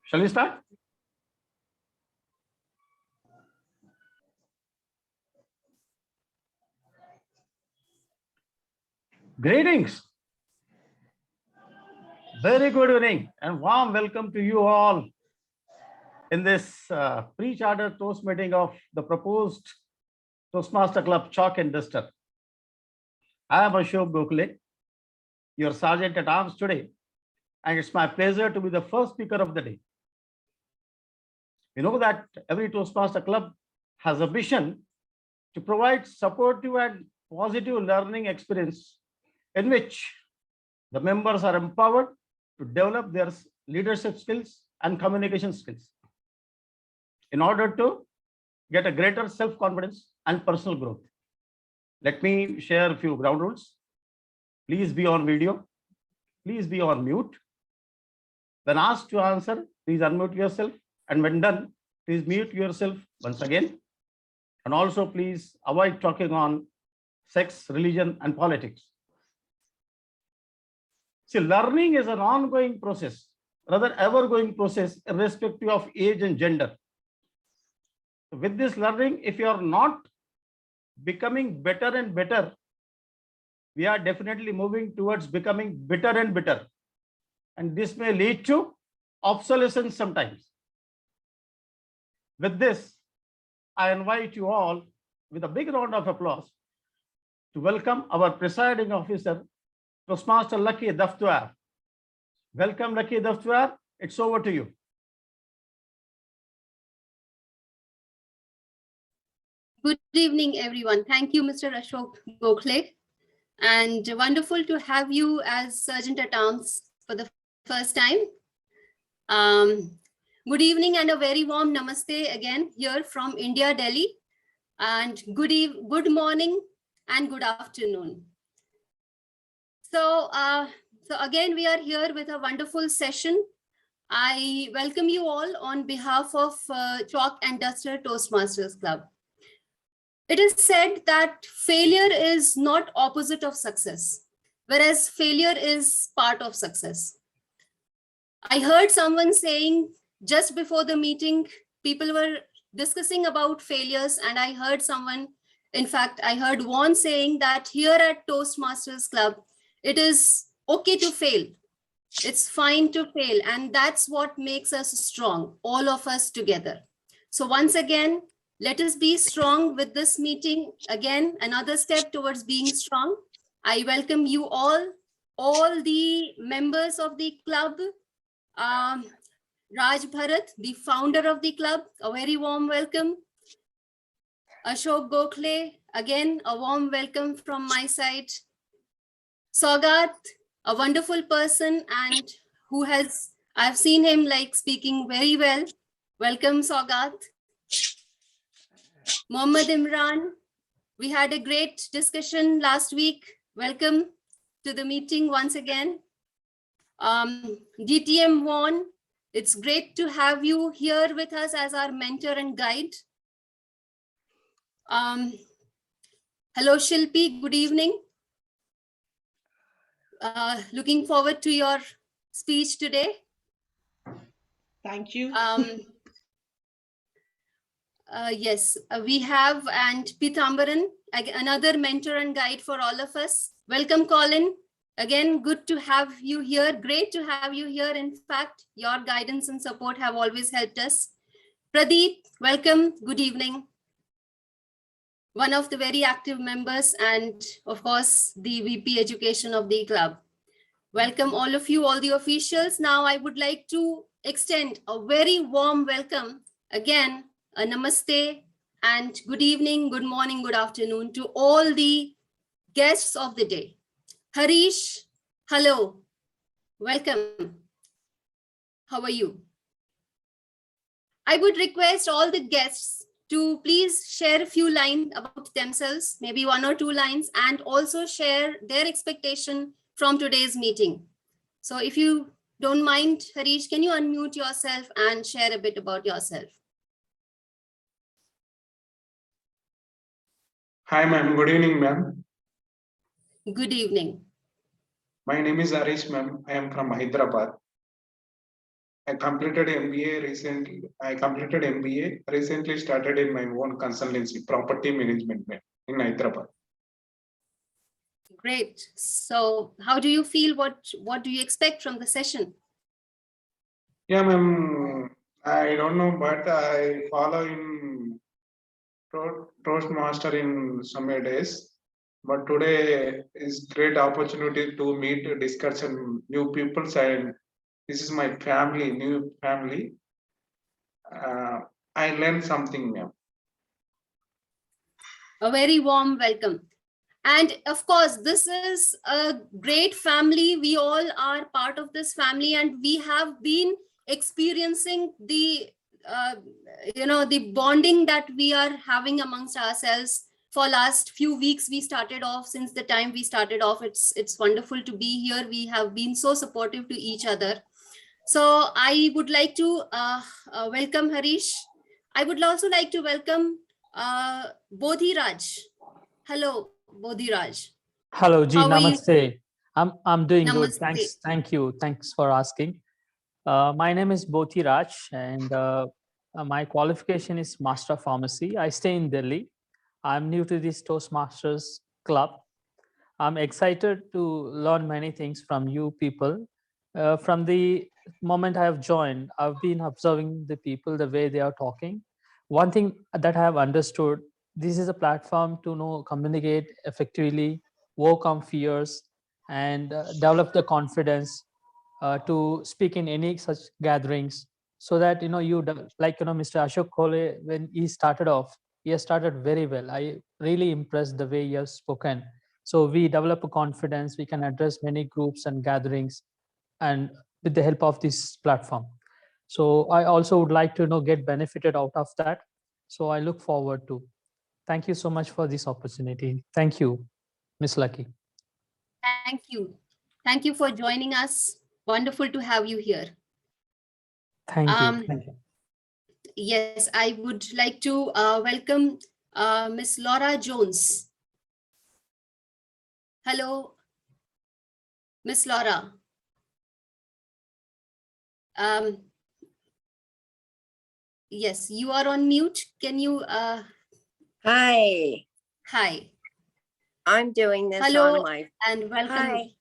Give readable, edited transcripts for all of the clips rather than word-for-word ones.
Shall we start? Greetings. Very good evening and warm welcome to you all in this pre-charter toast meeting of the proposed Toastmaster Club Chalk and Duster. I am Ashok Gokhale, your Sergeant at Arms today, and it's my pleasure to be the first speaker of the day. You know that every Toastmaster Club has a mission to provide supportive and positive learning experience in which the members are empowered to develop their leadership skills and communication skills in order to get a greater self-confidence and personal growth. Let me share a few ground rules. Please be on video. Please be on mute. When asked to answer, please unmute yourself. And when done, please mute yourself once again. And also please avoid talking on sex, religion, and politics. See, learning is an ongoing process, rather ever-going process, irrespective of age and gender. With this learning, if you are not becoming better and better, we are definitely moving towards becoming bitter and bitter. And this may lead to obsolescence sometimes. With this, I invite you all with a big round of applause to welcome our presiding officer, Toastmaster Lucky Daftwar. Welcome, Lucky Daftwar. It's over to you. Good evening, everyone. Thank you, Mr. Ashok Gokhale. And wonderful to have you as Sergeant at Arms for the first time. Good evening and a very warm namaste again here from India, Delhi. And good morning and good afternoon. So again, we are here with a wonderful session. I welcome you all on behalf of Chalk and Duster Toastmasters Club. It is said that failure is not opposite of success, whereas failure is part of success. I heard someone saying just before the meeting, people were discussing about failures, and I heard someone, in fact, I heard one saying that here at Toastmasters Club, it is okay to fail. It's fine to fail. And that's what makes us strong, all of us together. So once again, let us be strong with this meeting. Again, another step towards being strong. I welcome you all the members of the club. Raj Bharat, the founder of the club, a very warm welcome. Ashok Gokhale, again, a warm welcome from my side. Saugat, a wonderful person and who has, I've seen him like speaking very well. Welcome, Saugat. Mohammad Imran, we had a great discussion last week. Welcome to the meeting once again. DTM Juan, it's great to have you here with us as our mentor and guide. Hello, Shilpi, good evening. Looking forward to your speech today. Thank you. Yes, we have and Pitambaran, another mentor and guide for all of us. Welcome, Colin. Again, good to have you here. Great to have you here. In fact, your guidance and support have always helped us. Pradeep, welcome. Good evening. One of the very active members and of course, the VP Education of the club. Welcome all of you, all the officials. Now I would like to extend a very warm welcome again, a namaste and good evening, good morning, good afternoon to all the guests of the day. Harish, hello, welcome. How are you? I would request all the guests to please share a few lines about themselves, maybe 1 or 2 lines, and also share their expectation from today's meeting. So if you don't mind, Harish, can you unmute yourself and share a bit about yourself? Hi, ma'am. Good evening, ma'am. Good evening. My name is Harish, ma'am. I am from Hyderabad. I completed MBA recently. Recently started in my own consultancy, property management in Hyderabad. Great. So how do you feel? What do you expect from the session? Yeah, ma'am. I don't know, but I follow in Toastmaster in some days. But today is great opportunity to meet, discuss, and new people. And this is my family, new family. I learned something, ma'am. A very warm welcome. And of course, this is a great family. We all are part of this family, and we have been experiencing the the bonding that we are having amongst ourselves for last few weeks. We started off, since the time we started off, it's wonderful to be here. We have been so supportive to each other. So I would like to welcome Harish. I would also like to welcome Bodhiraj. Hello, Bodhiraj. Hello, Ji. How are you? Namaste. I'm doing good. Namaste. Thank you. Thanks for asking. My name is Bothi Raj, and my qualification is Master of Pharmacy. I stay in Delhi. I'm new to this Toastmasters club. I'm excited to learn many things from you people. From the moment I have joined, I've been observing the people, the way they are talking. One thing that I have understood, this is a platform to communicate effectively, overcome fears, and develop the confidence to speak in any such gatherings, so that Mr. Ashok Khole, when he started off, he has started very well. I really impressed the way he has spoken. So we develop a confidence, we can address many groups and gatherings, and with the help of this platform. So I also would like to get benefited out of that. So I look forward to. Thank you so much for this opportunity. Thank you, Miss Lucky. Thank you. Thank you for joining us. Wonderful to have you here. Thank you. Thank you. Yes, I would like to welcome Miss Laura Jones. Hello, Miss Laura. Yes, you are on mute. Can you? Hi, Hi. I'm doing this Hello on my, and welcome. hi,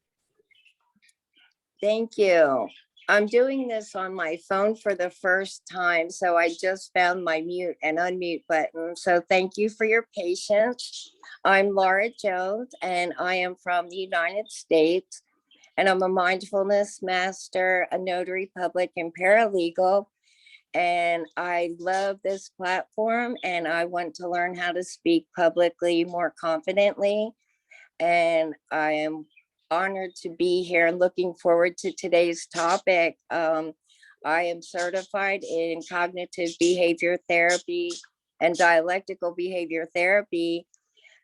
thank you. I'm doing this on my phone for the first time, so I just found my mute and unmute button. So thank you for your patience. I'm Laura Jones, and I am from the United States, and I'm a mindfulness master, a notary public, and paralegal. And I love this platform, and I want to learn how to speak publicly more confidently. And I am honored to be here and looking forward to today's topic. I am certified in cognitive behavior therapy and dialectical behavior therapy.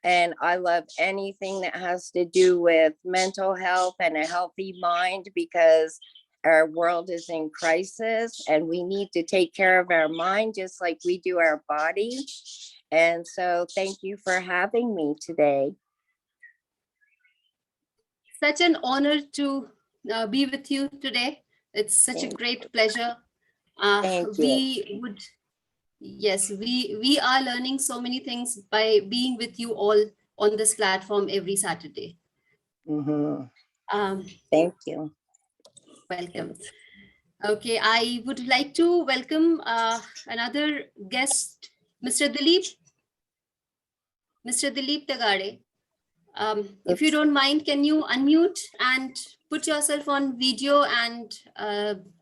And I love anything that has to do with mental health and a healthy mind, because our world is in crisis and we need to take care of our mind just like we do our body. And so thank you for having me today. Such an honor to be with you today. It's such a great pleasure. Thank you. We would, yes, we are learning so many things by being with you all on this platform every Saturday. Thank you. Welcome. Okay, I would like to welcome another guest, Mr. Dilip. Mr. Dilip Tagade. If you don't mind, can you unmute and put yourself on video and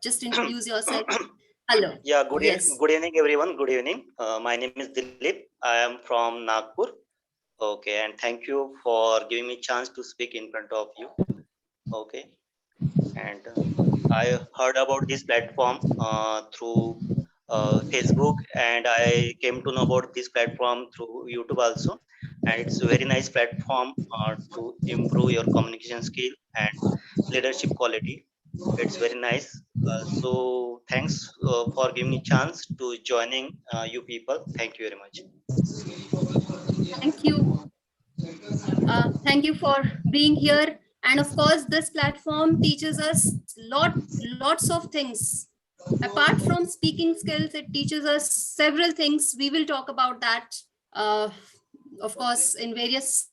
just introduce yourself? Hello. Yeah, good, Yes. good evening, everyone. Good evening. My name is Dilip. I am from Nagpur. Okay, and thank you for giving me a chance to speak in front of you. Okay, and I heard about this platform through Facebook, and I came to know about this platform through YouTube also. And it's a very nice platform to improve your communication skill and leadership quality. It's very nice. So thanks for giving me chance to joining you people. Thank you very much. Thank you. Thank you for being here. And of course, this platform teaches us lots of things Apart from speaking skills, it teaches us several things. We will talk about that. Of course, in various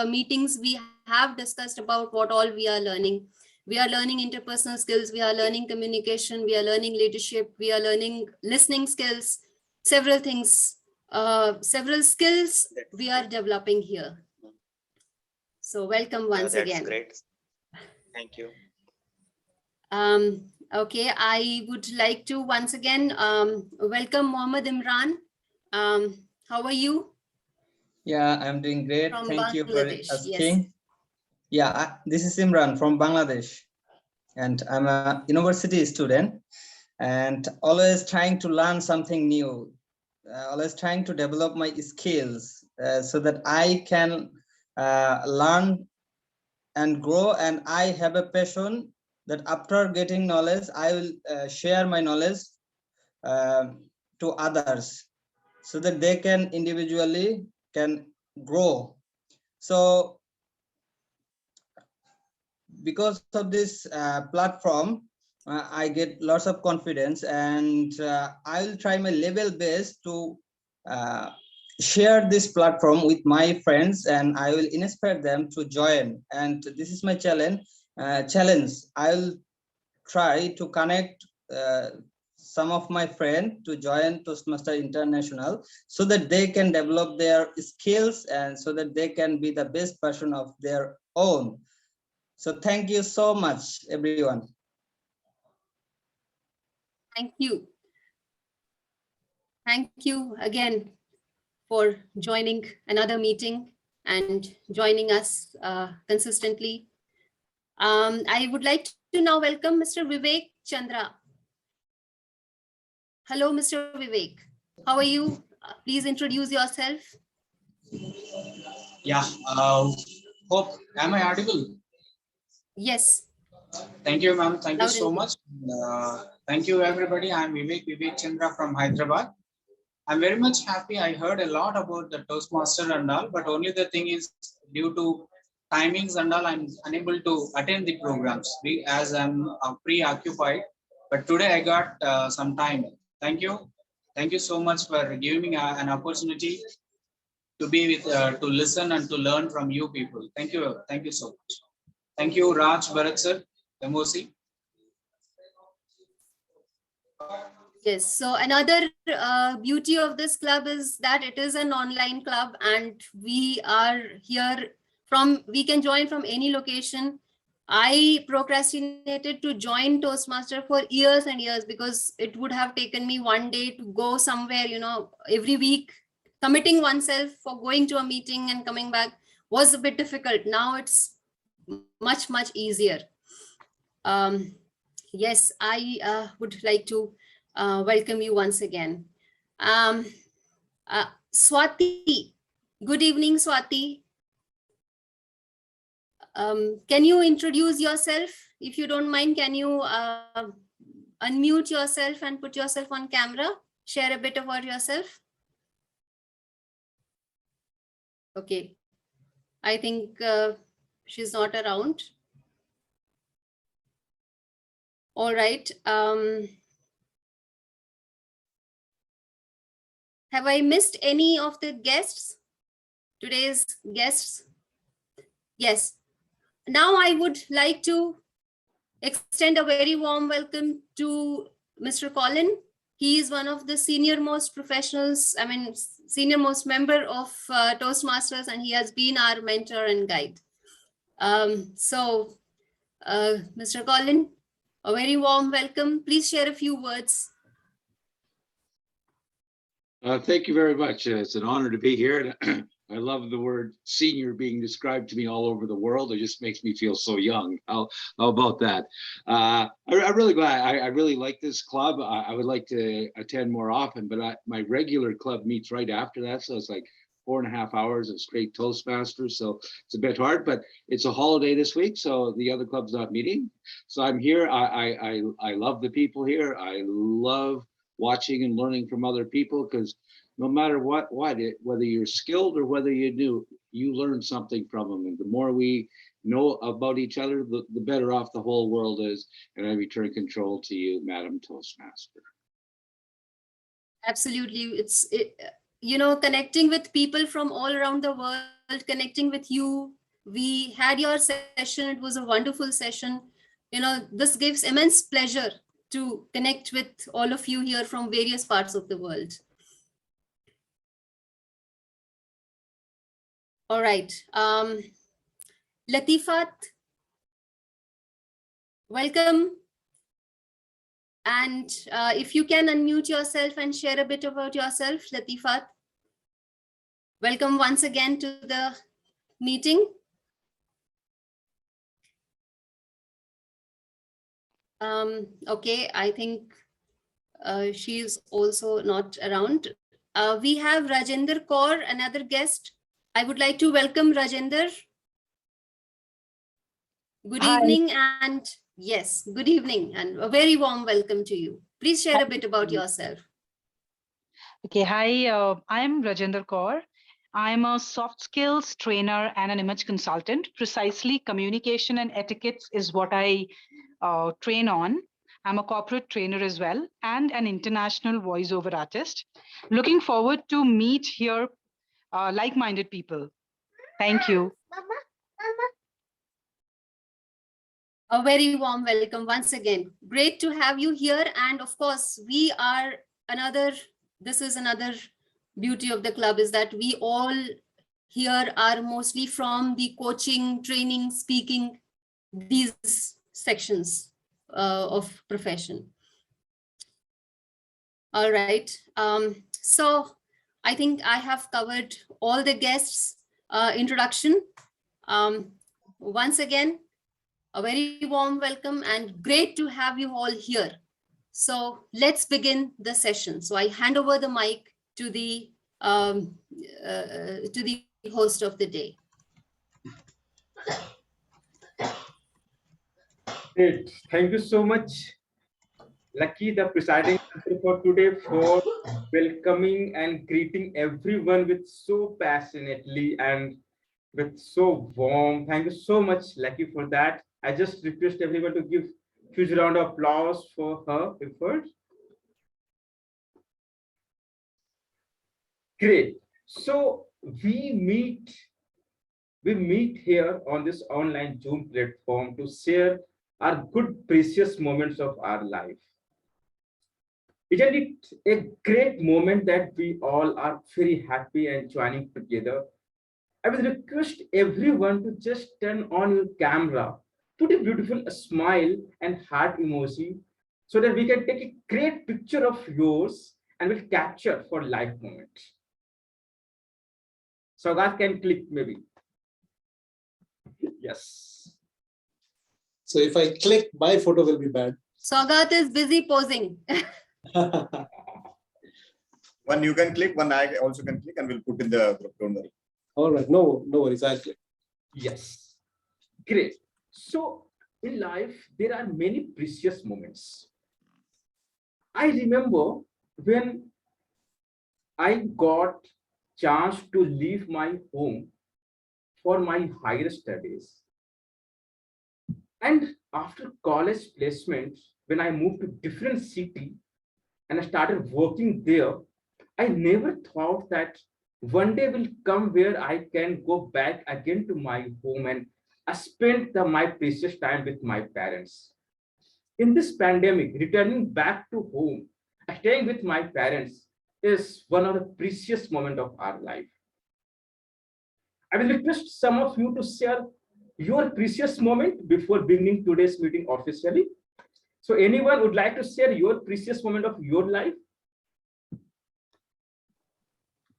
meetings, we have discussed about what all we are learning. We are learning interpersonal skills, we are learning communication, we are learning leadership, we are learning listening skills, several things, several skills we are developing here. So welcome once That's again. great. Thank you. Okay, I would like to once again welcome Mohammed Imran. How are you? Yeah, I'm doing great. From Thank you for Bangladesh, yes. asking. Yeah, this is Imran from Bangladesh, and I'm a university student and always trying to learn something new, always trying to develop my skills so that I can learn and grow. And I have a passion that after getting knowledge, I will share my knowledge to others so that they can individually can grow. So because of this platform, I get lots of confidence, and I will try my level best to share this platform with my friends, and I will inspire them to join. And this is my challenge. I will try to connect some of my friends to join Toastmaster International so that they can develop their skills and so that they can be the best version of their own. So thank you so much, everyone. Thank you. Thank you again for joining another meeting and joining us consistently. I would like to now welcome Mr. Vivek Chandra. Hello, Mr. Vivek. How are you? Please introduce yourself. Yeah, hope, am I audible? Yes. Thank you, ma'am. Thank you Loud so and much. Thank you, everybody. I'm Vivek Chandra from Hyderabad. I'm very much happy. I heard a lot about the Toastmaster and all, but only the thing is due to timings and all, I'm unable to attend the programs as I'm preoccupied. But today I got some time. Thank you. Thank you so much for giving me an opportunity to be with, to listen and to learn from you people. Thank you. Thank you so much. Thank you, Raj Bharat sir, MOC. Yes, so another beauty of this club is that it is an online club and we are here we can join from any location. I procrastinated to join Toastmaster for years and years because it would have taken me one day to go somewhere, every week. Committing oneself for going to a meeting and coming back was a bit difficult. Now it's much, much easier. Yes, I would like to welcome you once again. Swati, good evening, Swati. Can you introduce yourself? If you don't mind, can you unmute yourself and put yourself on camera? Share a bit about yourself. Okay, I think she's not around. All right. Have I missed any of the guests? Today's guests? Yes. Now I would like to extend a very warm welcome to Mr. Colin. He is one of the senior most professionals, senior most member of Toastmasters, and he has been our mentor and guide. Mr. Colin, a very warm welcome. Please share a few words. Thank you very much. It's an honor to be here. And I love the word senior being described to me all over the world. It just makes me feel so young. How about that? I'm really glad. I really like this club. I would like to attend more often, but my regular club meets right after that. So it's like 4.5 hours of straight Toastmasters. So it's a bit hard, but it's a holiday this week. So the other club's not meeting. So I'm here. I love the people here. I love watching and learning from other people, because no matter whether you're skilled or whether you learn something from them. And the more we know about each other, the better off the whole world is. And I return control to you, Madam Toastmaster. Absolutely. You know, connecting with people from all around the world, connecting with you. We had your session. It was a wonderful session. You know, this gives immense pleasure to connect with all of you here from various parts of the world. All right. Latifat, welcome. And if you can unmute yourself and share a bit about yourself, Latifat. Welcome once again to the meeting. Okay, I think she's also not around. We have Rajendra Kaur, another guest. I would like to welcome Rajendra. Good Hi. evening, and yes, good evening and a very warm welcome to you. Please share a bit about yourself. Okay, hi, I am Rajendra Kaur. I'm a soft skills trainer and an image consultant. Precisely, communication and etiquette is what I train on. I'm a corporate trainer as well and an international voiceover artist. Looking forward to meet here like-minded people. Thank you. A very warm welcome once again. Great to have you here. And of course, we are this is another beauty of the club, is that we all here are mostly from the coaching, training, speaking, these sections of profession. All right. So I think I have covered all the guests' introduction. Once again, a very warm welcome and great to have you all here. So let's begin the session. So I hand over the mic to the host of the day. Great. Thank you so much, Lucky, the presiding officer for today, for welcoming and greeting everyone with so passionately and with so warm. Thank you so much, Lucky, for that. I just request everyone to give huge round of applause for her effort. Great. So we meet here on this online Zoom platform to share our good, precious moments of our life. Isn't it a great moment that we all are very happy and joining together? I will request everyone to just turn on your camera, put a beautiful smile and heart emoji so that we can take a great picture of yours and we'll capture for life moment. So that can click maybe. Yes. So if I click, my photo will be bad. Sagat is busy posing. One you can click, one I also can click, and we'll put in the group. Don't worry. All right, no worries. I'll click. Yes. Great. So in life, there are many precious moments. I remember when I got chance to leave my home for my higher studies. And after college placement, when I moved to different city and I started working there, I never thought that one day will come where I can go back again to my home and spend my precious time with my parents. In this pandemic, returning back to home, staying with my parents is one of the precious moments of our life. I will request some of you to share your precious moment before beginning today's meeting officially. So anyone would like to share your precious moment of your life?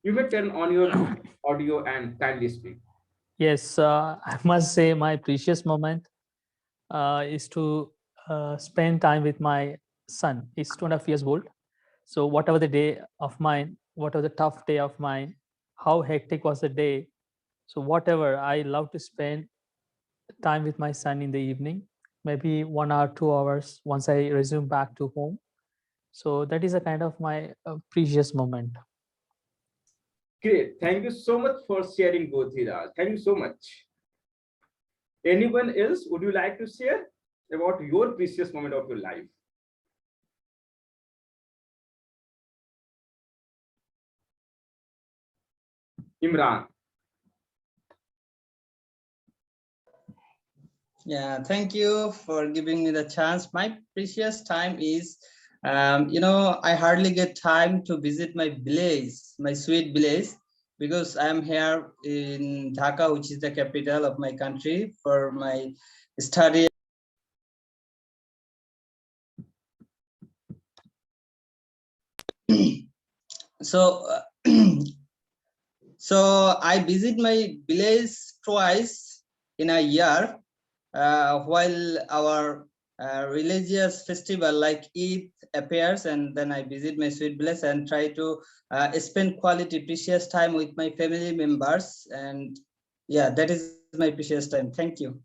You may turn on your audio and kindly speak. Yes, I must say my precious moment is to spend time with my son. He's 2.5 years old. So whatever the day of mine, whatever the tough day of mine, how hectic was the day, so whatever, I love to spend time with my son in the evening, maybe 1 hour, 2 hours once I resume back to home. So that is a kind of my precious moment. Great. Thank you so much for sharing, Gothiraj. Thank you so much. Anyone else, would you like to share about your precious moment of your life? Imran. Yeah, thank you for giving me the chance. My precious time is, I hardly get time to visit my village, my sweet village, because I'm here in Dhaka, which is the capital of my country, for my study. So, so I visit my village twice in a year, while our religious festival like Eid appears, and then I visit my sweet village and try to spend quality precious time with my family members. And yeah, that is my precious time. Thank you.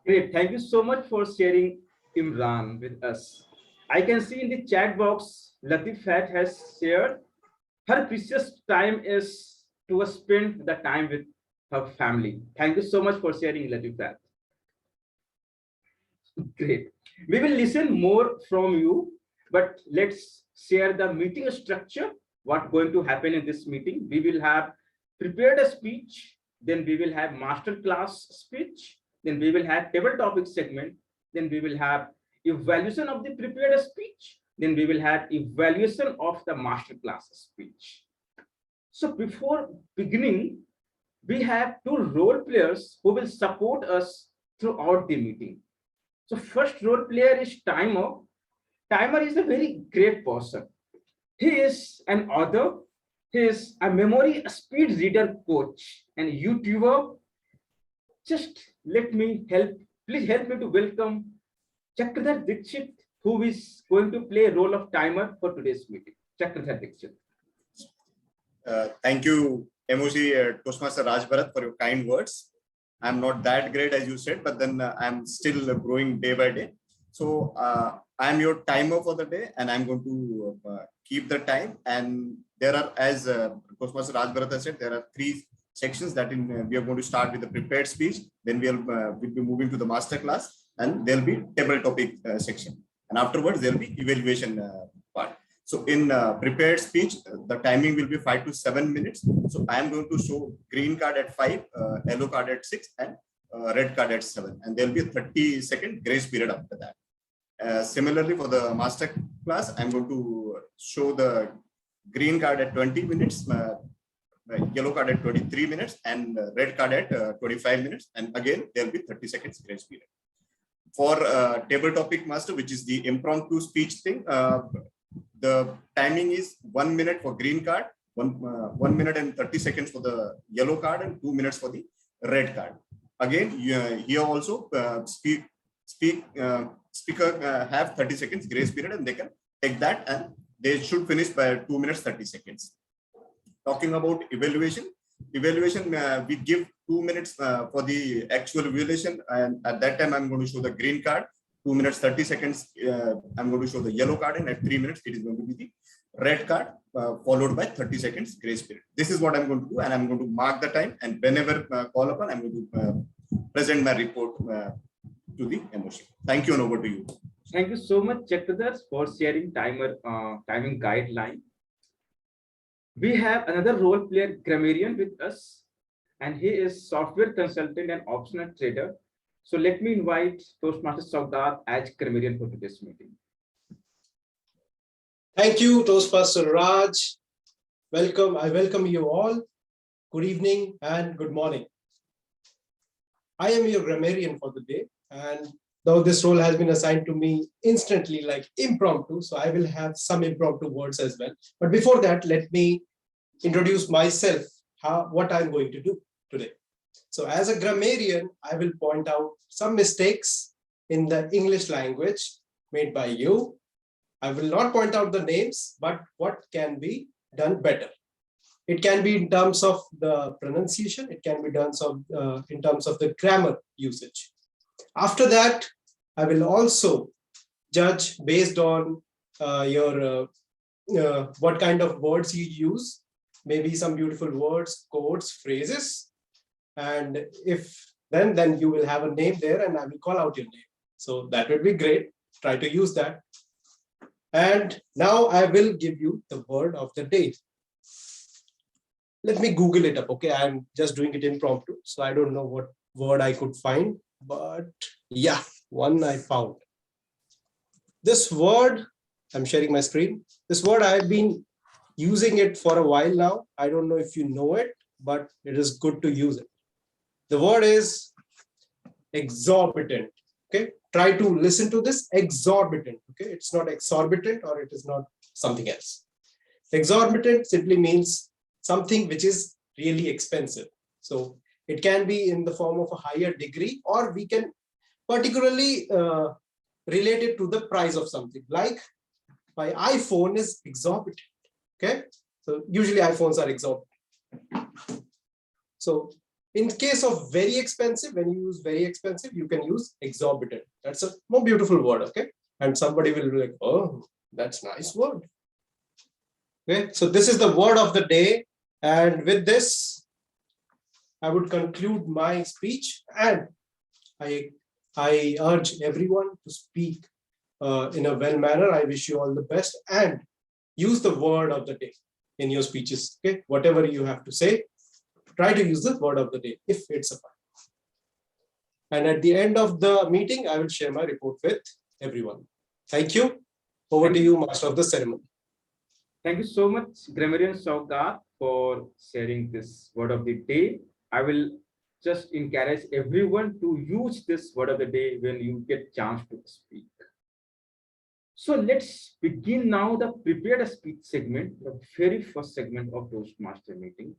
Great. Thank you so much for sharing, Imran, with us. I can see in the chat box, Latifat has shared her precious time is to spend the time with her family. Thank you so much for sharing, Latifat. Great. We will listen more from you, but let's share the meeting structure. What's going to happen in this meeting? We will have prepared a speech, then we will have master class speech, then we will have table topic segment, then we will have evaluation of the prepared speech, then we will have evaluation of the master class speech. So before beginning, we have two role players who will support us throughout the meeting. So first role player is Timer. Timer is a very great person. He is an author. He is a memory speed reader coach and YouTuber. Just let me please help me to welcome Chakradhar Dixit, who is going to play a role of Timer for today's meeting. Chakradhar Dixit. Thank you, MOC Toastmaster Raj Bharat, for your kind words. I'm not that great as you said, but then I'm still growing day by day. So I'm your timer for the day, and I'm going to keep the time. And there are, as Toastmaster Raj Bharat said, there are three sections that we are going to start with the prepared speech. Then we'll be moving to the master class, and there'll be table topic section. And afterwards, there'll be evaluation part. So in prepared speech, the timing will be 5 to 7 minutes. So I am going to show green card at 5, yellow card at 6, and red card at 7. And there'll be a 30-second grace period after that. Similarly, for the master class, I'm going to show the green card at 20 minutes, yellow card at 23 minutes, and red card at 25 minutes. And again, there'll be 30 seconds grace period. For table topic master, which is the impromptu speech thing, the timing is 1 minute for green card, 1 minute and 30 seconds for the yellow card, and 2 minutes for the red card. Again, here also speaker have 30 seconds grace period, and they can take that, and they should finish by 2 minutes 30 seconds. Talking about evaluation, we give 2 minutes for the actual evaluation, and at that time I'm going to show the green card. 2 minutes 30 seconds I'm going to show the yellow card, and at 3 minutes it is going to be the red card, followed by 30 seconds grace period. This is what I'm going to do, and I'm going to mark the time, and whenever call upon, I'm going to present my report to the MOC. Thank you, and over to you. Thank you so much, Chakradhar, for sharing timing guideline. We have another role player, grammarian, with us, and he is software consultant and optional trader. So let me invite Toastmaster Saudar as grammarian for today's meeting. Thank you, Toastmaster Raj. Welcome. I welcome you all. Good evening and good morning. I am your grammarian for the day, and though this role has been assigned to me instantly, like impromptu, so I will have some impromptu words as well. But before that, let me introduce myself, what I'm going to do today. So as a grammarian, I will point out some mistakes in the English language made by you. I will not point out the names, but what can be done better. It can be in terms of the pronunciation. It can be done in terms of the grammar usage. After that, I will also judge based on your what kind of words you use, maybe some beautiful words, quotes, phrases. And if then you will have a name there and I will call out your name. So that would be great. Try to use that. And now I will give you the word of the day. Let me Google it up. Okay, I'm just doing it impromptu. So I don't know what word I could find, but yeah, one I found. This word, I'm sharing my screen. This word, I've been using it for a while now. I don't know if you know it, but it is good to use it. The word is exorbitant. Okay, try to listen to this. Exorbitant. Okay, it's not exorbitant or it is not something else. Exorbitant simply means something which is really expensive. So it can be in the form of a higher degree, or we can particularly relate it to the price of something. Like my iPhone is exorbitant. Okay, so usually iPhones are exorbitant. So in case of very expensive, when you use very expensive, you can use exorbitant. That's a more beautiful word. Okay, and somebody will be like, oh, that's a nice word. Okay, so this is the word of the day. And with this, I would conclude my speech, and I urge everyone to speak in a well manner. I wish you all the best, and use the word of the day in your speeches. Okay, whatever you have to say, try to use the word of the day if it's a fun. And at the end of the meeting, I will share my report with everyone. Thank you. Over to you, Master of the Ceremony. Thank you so much, Grammarian Saugat, for sharing this word of the day. I will just encourage everyone to use this word of the day when you get chance to speak. So let's begin now the prepared speech segment, the very first segment of Toastmaster meeting.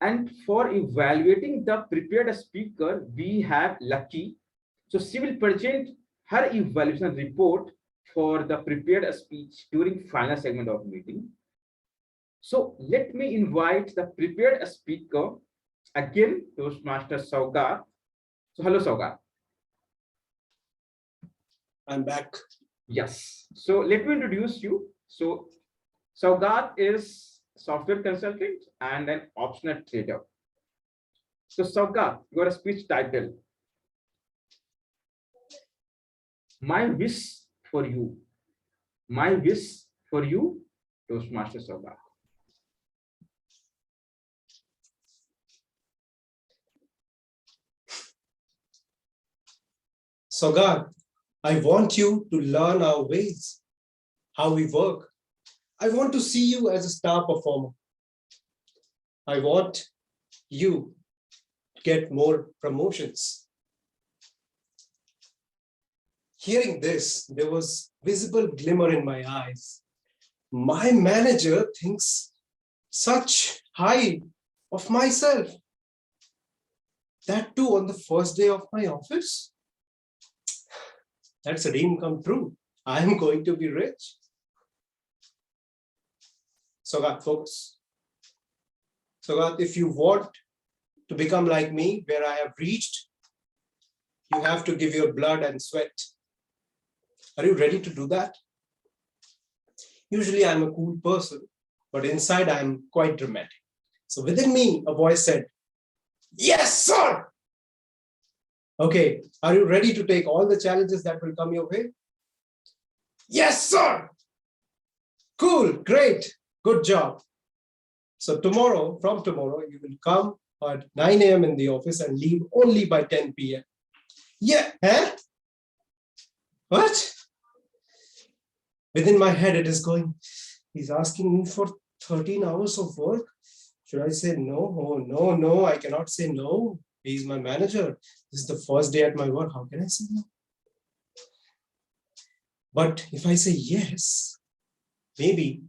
And for evaluating the prepared speaker, we have Lucky. So she will present her evaluation report for the prepared speech during final segment of meeting. So let me invite the prepared speaker again, Toastmaster Saugat. So hello, Saugat. I'm back. Yes. So let me introduce you. So Saugat is software consultant and an optional trader. So Saugat, your speech title, My Wish for You. My wish for you, Toastmaster Saugat. Saugat, I want you to learn our ways, how we work. I want to see you as a star performer. I want you to get more promotions. Hearing this, there was visible glimmer in my eyes. My manager thinks such high of myself. That too on the first day of my office. That's a dream come true. I am going to be rich. Saugat, focus. Saugat, if you want to become like me, where I have reached, you have to give your blood and sweat. Are you ready to do that? Usually I'm a cool person, but inside I'm quite dramatic. So within me, a voice said, yes, sir. Okay, are you ready to take all the challenges that will come your way? Yes, sir. Cool, great, good job. So from tomorrow, you will come at 9 a.m. in the office and leave only by 10 p.m. Yeah, huh? What? Within my head, it is going, he's asking me for 13 hours of work. Should I say no? Oh, no, I cannot say no. He's my manager. This is the first day at my work. How can I say no? But if I say yes, maybe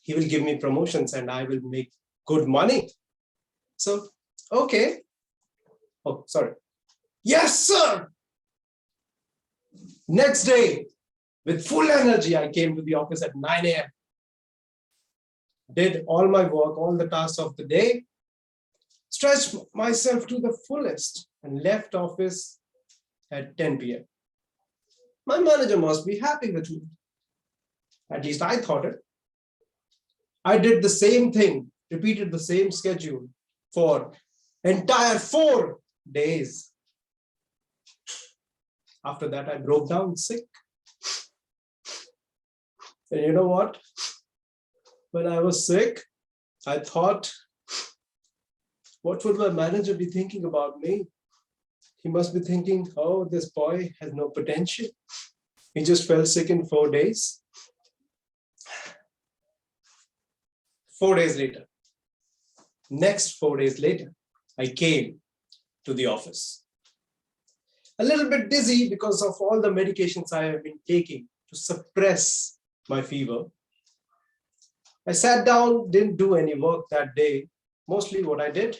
he will give me promotions and I will make good money. So, okay. Oh, sorry. Yes, sir. Next day, with full energy, I came to the office at 9 a.m. Did all my work, all the tasks of the day, stretched myself to the fullest and left office at 10 p.m. My manager must be happy with me. At least I thought it. I did the same thing, repeated the same schedule for entire 4 days. After that, I broke down sick. And you know what? When I was sick, I thought, what would my manager be thinking about me? He must be thinking, oh, this boy has no potential. He just fell sick in 4 days. 4 days later, next 4 days later, I came to the office. A little bit dizzy because of all the medications I have been taking to suppress my fever. I sat down, didn't do any work that day. Mostly what I did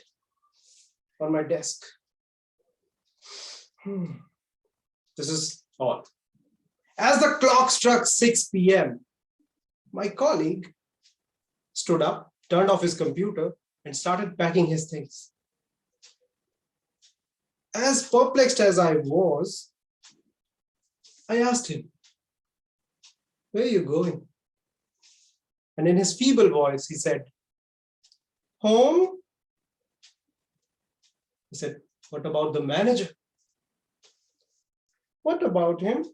on my desk. This is all. As the clock struck 6 p.m., my colleague stood up, turned off his computer, and started packing his things. As perplexed as I was, I asked him, where are you going? And in his feeble voice, he said, home? He said, what about the manager? What about him?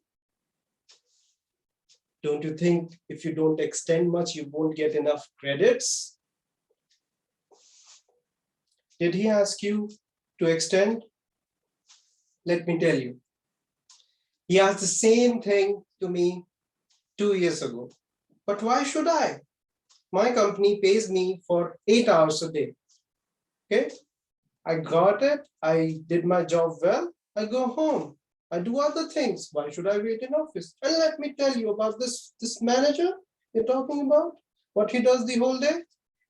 Don't you think if you don't extend much, you won't get enough credits? Did he ask you to extend? Let me tell you. He asked the same thing to me 2 years ago. But why should I? My company pays me for 8 hours a day. Okay? I got it. I did my job well. I go home. I do other things. Why should I wait in office? And let me tell you about this manager you're talking about. What he does the whole day?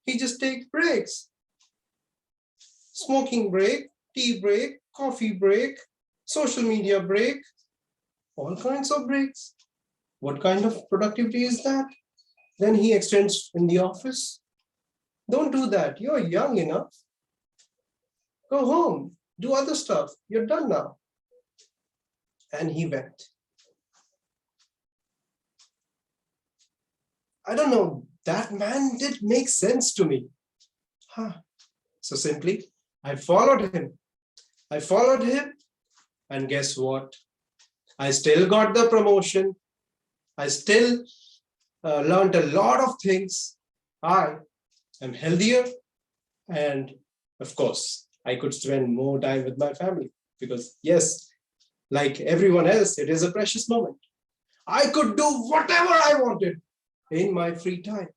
He just takes breaks. Smoking break, tea break, coffee break, social media break, all kinds of breaks. What kind of productivity is that? Then he extends in the office. Don't do that. You're young enough. Go home, do other stuff. You're done now. And he went. I don't know, that man did make sense to me. So simply, I followed him. I followed him, and guess what? I still got the promotion. I still learned a lot of things. I am healthier, and of course, I could spend more time with my family because yes, like everyone else, it is a precious moment. I could do whatever I wanted in my free time,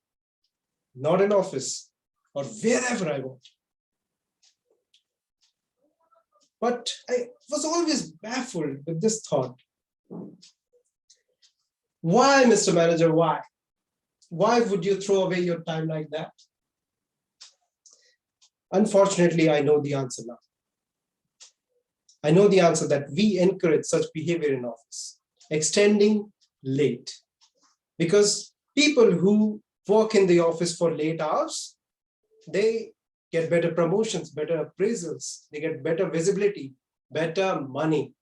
not in office or wherever I want. But I was always baffled with this thought. Why, Mr. Manager, why? Why would you throw away your time like that? Unfortunately, I know the answer now. I know the answer that we encourage such behavior in office, extending late. Because people who work in the office for late hours, they get better promotions, better appraisals, they get better visibility, better money.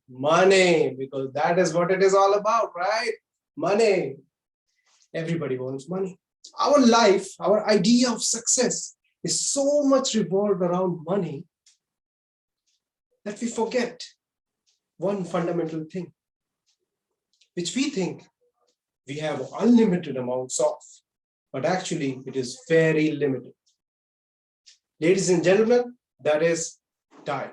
Money, because that is what it is all about, right? Money. Everybody wants money. Our life, our idea of success is so much revolved around money that we forget one fundamental thing, which we think we have unlimited amounts of, but actually it is very limited. Ladies and gentlemen, that is time.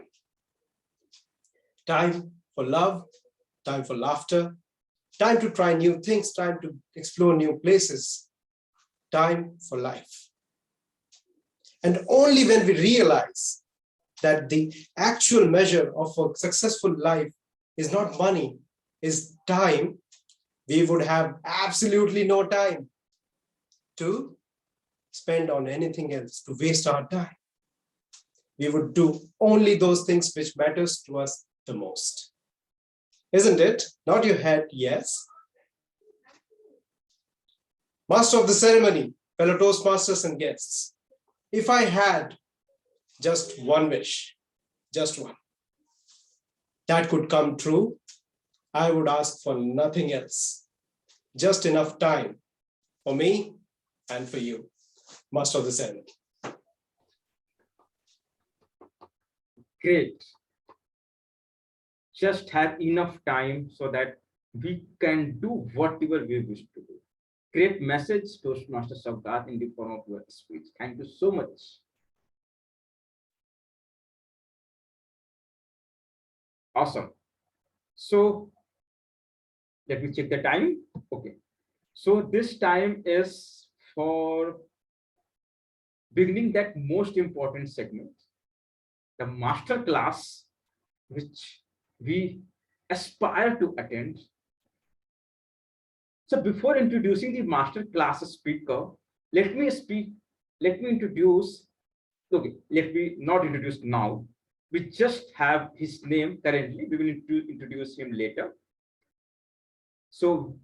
Time for love, time for laughter, time to try new things, time to explore new places, time for life. And only when we realize that the actual measure of a successful life is not money, is time, we would have absolutely no time to spend on anything else, to waste our time. We would do only those things which matters to us the most. Isn't it? Nod your head, yes. Master of the ceremony, fellow Toastmasters and guests, if I had just one wish, just one, that could come true, I would ask for nothing else. Just enough time for me and for you, Master of the ceremony. great. Just have enough time so that we can do whatever we wish to do. Great message, Toastmaster Savgat, in the form of your speech. Thank you so much. Awesome. So let me check the time. Okay. So this time is for beginning that most important segment, the master class, which we aspire to attend. So before introducing the master class speaker, let me introduce, okay, let me not introduce now. We just have his name currently. We will introduce him later. So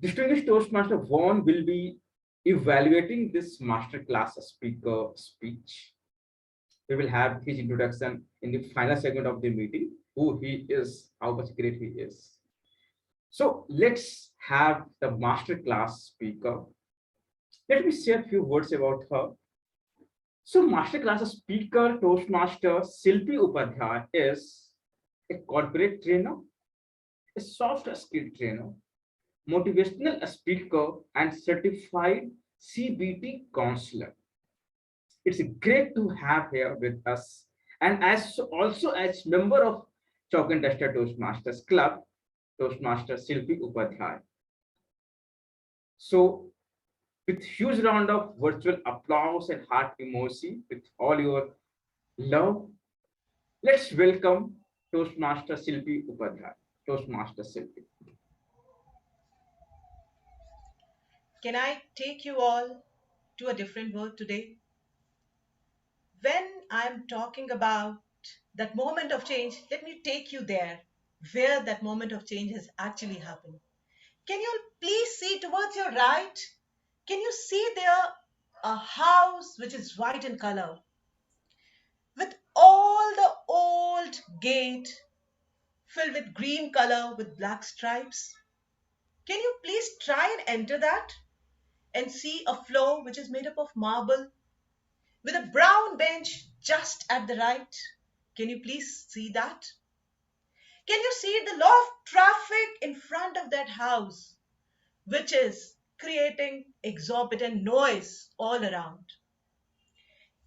distinguished Toastmaster Vaughan will be evaluating this masterclass speaker speech. We will have his introduction in the final segment of the meeting, who he is, how much great he is. So let's have the masterclass speaker. Let me share a few words about her. So masterclass speaker Toastmaster Silpi Upadhyay is a corporate trainer, a soft skill trainer, motivational speaker, and certified CBT counselor. It's great to have here with us, and also as member of Chalk and Duster Toastmasters Club, Toastmaster Silpi Upadhyay. So, with huge round of virtual applause and heart emoji, with all your love, let's welcome Toastmaster Silpi Upadhyay. Toastmaster Silpi. Can I take you all to a different world today? When I'm talking about that moment of change, let me take you there, where that moment of change has actually happened. Can you please see towards your right? Can you see there a house which is white in color with all the old gate filled with green color with black stripes? Can you please try and enter that and see a floor which is made up of marble with a brown bench just at the right? Can you please see that? Can you see the lot of traffic in front of that house, which is creating exorbitant noise all around?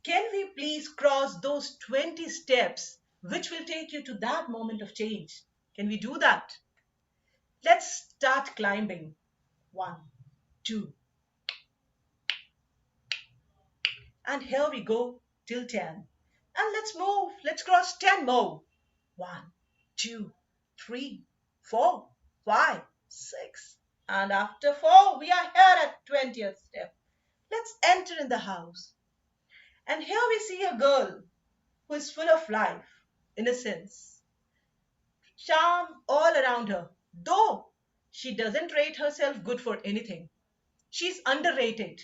Can we please cross those 20 steps, which will take you to that moment of change? Can we do that? Let's start climbing. 1, 2, and here we go till 10. And let's move. Let's cross 10 more. 1, 2, 3, 4, 5, 6. And after 4, we are here at 20th step. Let's enter in the house. And here we see a girl who is full of life, innocence, charm all around her. Though she doesn't rate herself good for anything. She's underrated.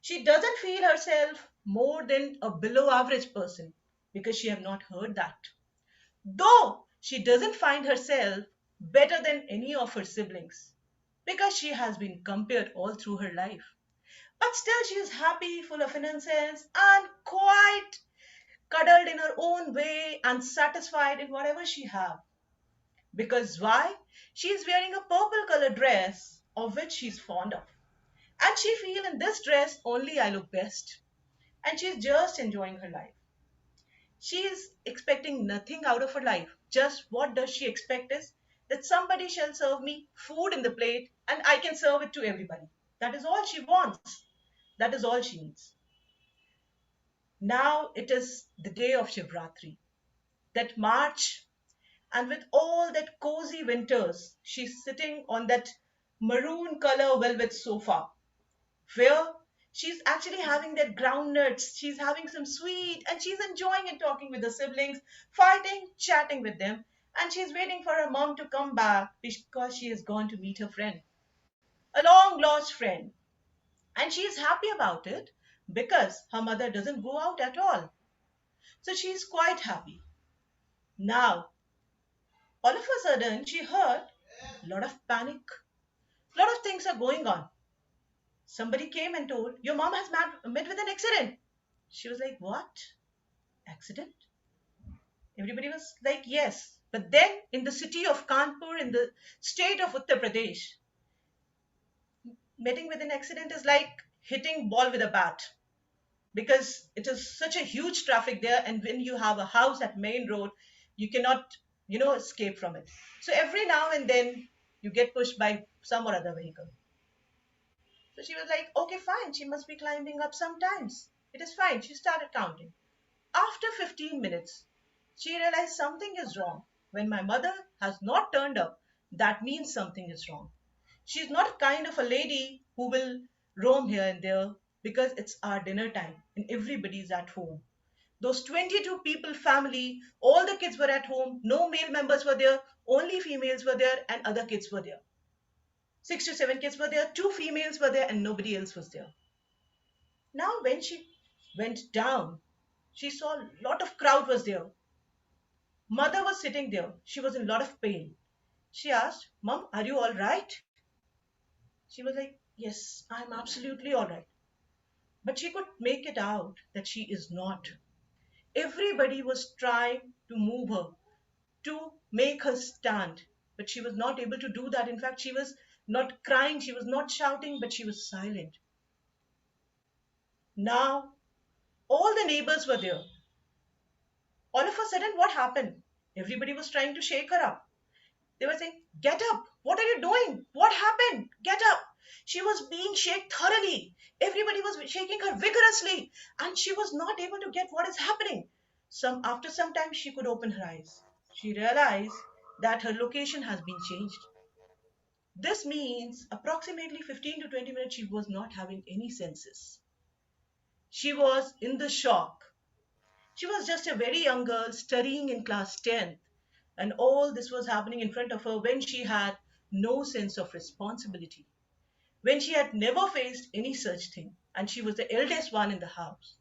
She doesn't feel herself more than a below average person because she have not heard that. Though she doesn't find herself better than any of her siblings because she has been compared all through her life. But still she is happy, full of innocence, and quite cuddled in her own way and satisfied in whatever she have. Because why? She is wearing a purple colored dress of which she's fond of. And she feel in this dress only I look best. And she's just enjoying her life. She is expecting nothing out of her life. Just what does she expect is that somebody shall serve me food in the plate and I can serve it to everybody. That is all she wants. That is all she needs. Now it is the day of Shivratri, that March, and with all that cozy winters, she's sitting on that maroon color velvet sofa where she's actually having that groundnuts, she's having some sweet, and she's enjoying it talking with the siblings, fighting, chatting with them, and she's waiting for her mom to come back because she has gone to meet her friend, a long lost friend. And she is happy about it because her mother doesn't go out at all. So she's quite happy. Now, all of a sudden, she heard a lot of panic. A lot of things are going on. Somebody came and told, your mom has met with an accident. She was like, what? Accident? Everybody was like, yes. But then in the city of Kanpur, in the state of Uttar Pradesh, meeting with an accident is like hitting ball with a bat, because it is such a huge traffic there. And when you have a house at main road, you cannot, escape from it. So every now and then you get pushed by some or other vehicle. So she was like, okay, fine. She must be climbing up sometimes. It is fine. She started counting. After 15 minutes, she realized something is wrong. When my mother has not turned up, that means something is wrong. She's not kind of a lady who will roam here and there, because it's our dinner time and everybody's at home. Those 22 people family, all the kids were at home, no male members were there, only females were there and other kids were there. 6 to 7 kids were there, 2 females were there and nobody else was there. Now when she went down, she saw a lot of crowd was there. Mother was sitting there. She was in a lot of pain. She asked, Mom, are you all right? She was like, yes, I'm absolutely all right. But she could make it out that she is not. Everybody was trying to move her, to make her stand, but she was not able to do that. In fact, she was not crying, she was not shouting, but she was silent. Now, all the neighbors were there. All of a sudden, what happened? Everybody was trying to shake her up. They were saying, get up. What are you doing? What happened? Get up. She was being shaken thoroughly. Everybody was shaking her vigorously, and she was not able to get what is happening. After some time, she could open her eyes. She realized that her location has been changed. This means approximately 15 to 20 minutes, she was not having any senses. She was in the shock. She was just a very young girl studying in class 10th, and all this was happening in front of her when she had no sense of responsibility, when she had never faced any such thing, and she was the eldest one in the house.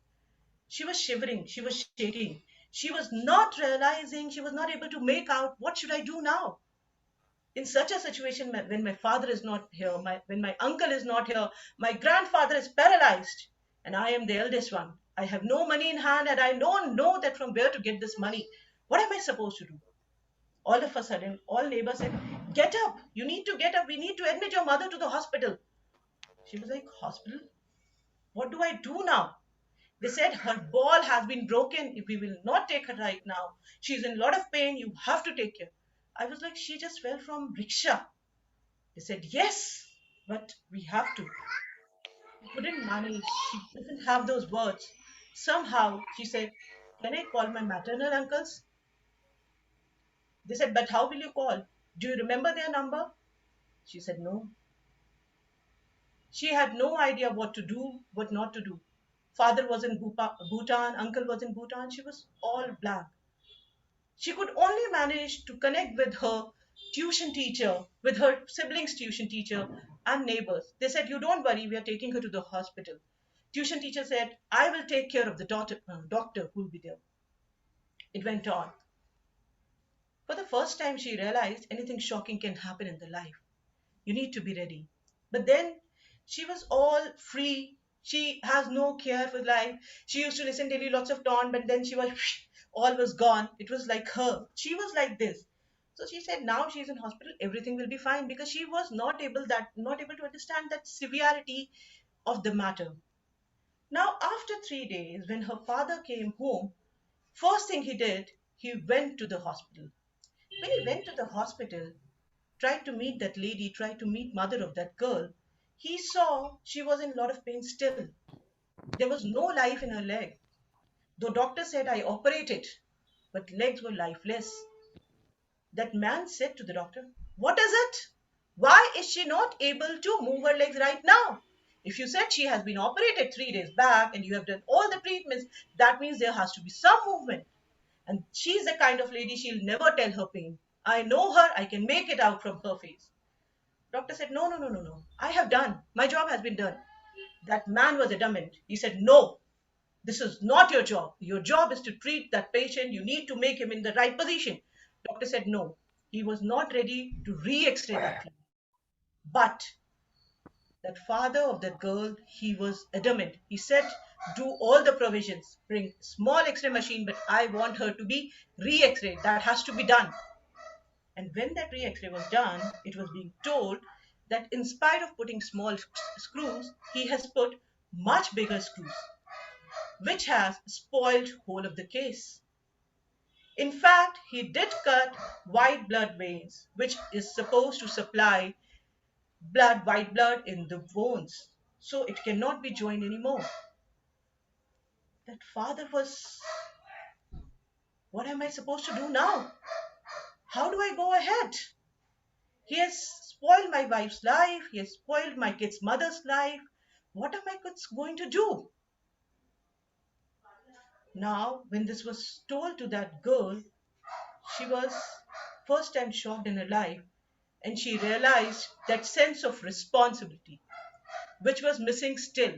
She was shivering, she was shaking, she was not realizing, she was not able to make out what should I do now. In such a situation, when my father is not here, when my uncle is not here, my grandfather is paralyzed, and I am the eldest one. I have no money in hand, and I don't know that from where to get this money. What am I supposed to do? All of a sudden, all neighbors said, get up, you need to get up, we need to admit your mother to the hospital. She was like, hospital? What do I do now? They said her ball has been broken. If we will not take her right now, she's in a lot of pain, you have to take her. I was like, she just fell from rickshaw. They said, yes, but we have to. She couldn't manage. She doesn't have those words. Somehow she said, can I call my maternal uncles? They said, but how will you call? Do you remember their number? She said, no. She had no idea what to do, what not to do. Father was in Bhutan, uncle was in Bhutan. She was all blank. She could only manage to connect with her tuition teacher, with her siblings' tuition teacher and neighbors. They said, you don't worry, we are taking her to the hospital. Tuition teacher said, I will take care of the doctor who will be there. It went on. For the first time, she realized anything shocking can happen in the life. You need to be ready. But then she was all free. She has no care for life. She used to listen daily lots of taunt, but then she was all was gone. It was like her. She was like this. So she said now she's in hospital, everything will be fine, because she was not able to understand that severity of the matter. Now after 3 days, when her father came home, first thing he did, he went to the hospital. When he went to the hospital, tried to meet that lady, tried to meet mother of that girl, he saw she was in a lot of pain still. There was no life in her leg. Though doctor said I operated, but legs were lifeless. That man said to the doctor, what is it? Why is she not able to move her legs right now? If you said she has been operated 3 days back and you have done all the treatments, that means there has to be some movement. And she's the kind of lady, she'll never tell her pain. I know her, I can make it out from her face. Doctor said, no, no, no, no, no. I have done. My job has been done. That man was adamant. He said, no, this is not your job. Your job is to treat that patient. You need to make him in the right position. Doctor said, no. He was not ready to re-x-ray that thing. But That father of that girl, he was adamant. He said, do all the provisions, bring small X-ray machine, but I want her to be re-X-rayed. That has to be done. And when that re-X-ray was done, it was being told that in spite of putting small screws, he has put much bigger screws, which has spoiled whole of the case. In fact, he did cut white blood veins, which is supposed to supply white blood in the bones. So it cannot be joined anymore. That father was, what am I supposed to do now? How do I go ahead? He has spoiled my wife's life. He has spoiled my kid's mother's life. What am I going to do? Now, when this was told to that girl, she was first time shocked in her life, and she realized that sense of responsibility, which was missing still.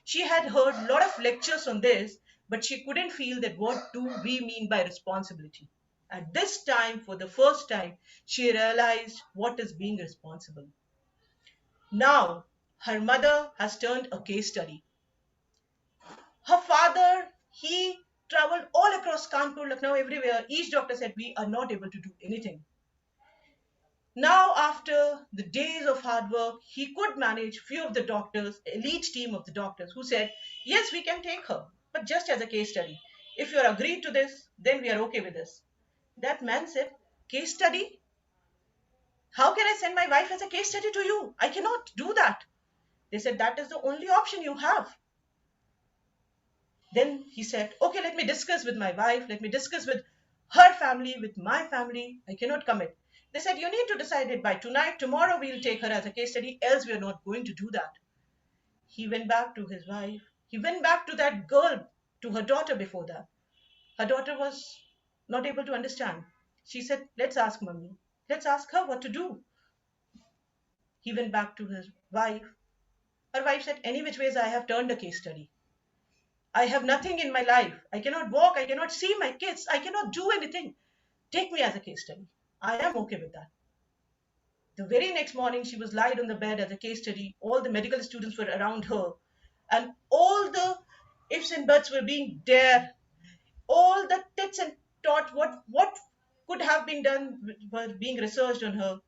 She had heard a lot of lectures on this, but she couldn't feel that what do we mean by responsibility. At this time, for the first time, she realized what is being responsible. Now, her mother has turned a case study. Her father, he traveled all across Kanpur, Lucknow, everywhere. Each doctor said, we are not able to do anything. Now, after the days of hard work, he could manage few of the doctors, elite team of the doctors who said, yes, we can take her, but just as a case study. If you are agreed to this, then we are okay with this. That man said, case study? How can I send my wife as a case study to you? I cannot do that. They said, that is the only option you have. Then he said, okay, let me discuss with my wife. Let me discuss with her family, with my family. I cannot commit. They said, you need to decide it by tonight. Tomorrow we'll take her as a case study, else we are not going to do that. He went back to his wife. He went back to that girl, to her daughter before that. Her daughter was not able to understand. She said, let's ask mommy. Let's ask her what to do. He went back to his wife. Her wife said, any which ways I have turned a case study. I have nothing in my life. I cannot walk. I cannot see my kids. I cannot do anything. Take me as a case study. I am okay with that. The very next morning, she was laid on the bed as a case study. All the medical students were around her. And all the ifs and buts were being there. All the tits and tot, what could have been done were being researched on her.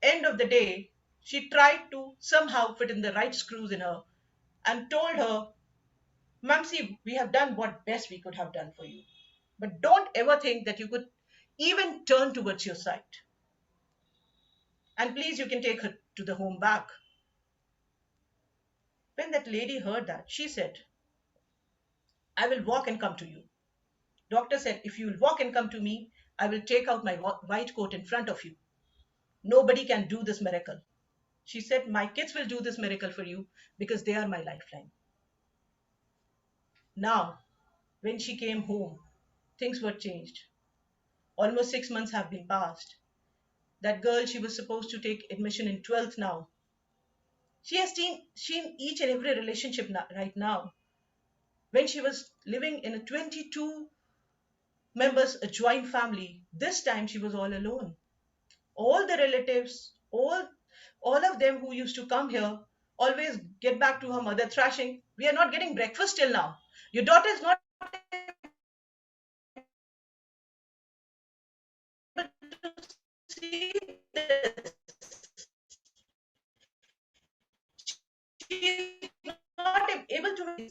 End of the day, she tried to somehow fit in the right screws in her and told her, Mamsi, we have done what best we could have done for you. But don't ever think that you could even turn towards your side. And please, you can take her to the home back. When that lady heard that, she said, I will walk and come to you. Doctor said, if you will walk and come to me, I will take out my white coat in front of you. Nobody can do this miracle. She said, my kids will do this miracle for you because they are my lifeline. Now, when she came home, things were changed. Almost 6 months have been passed. That girl, she was supposed to take admission in 12th now. She has seen each and every relationship right now. When she was living in a 22 members, a joint family, this time she was all alone. All the relatives, all of them who used to come here, always get back to her mother thrashing. We are not getting breakfast till now. Your daughter is not able to see this. She is not able to.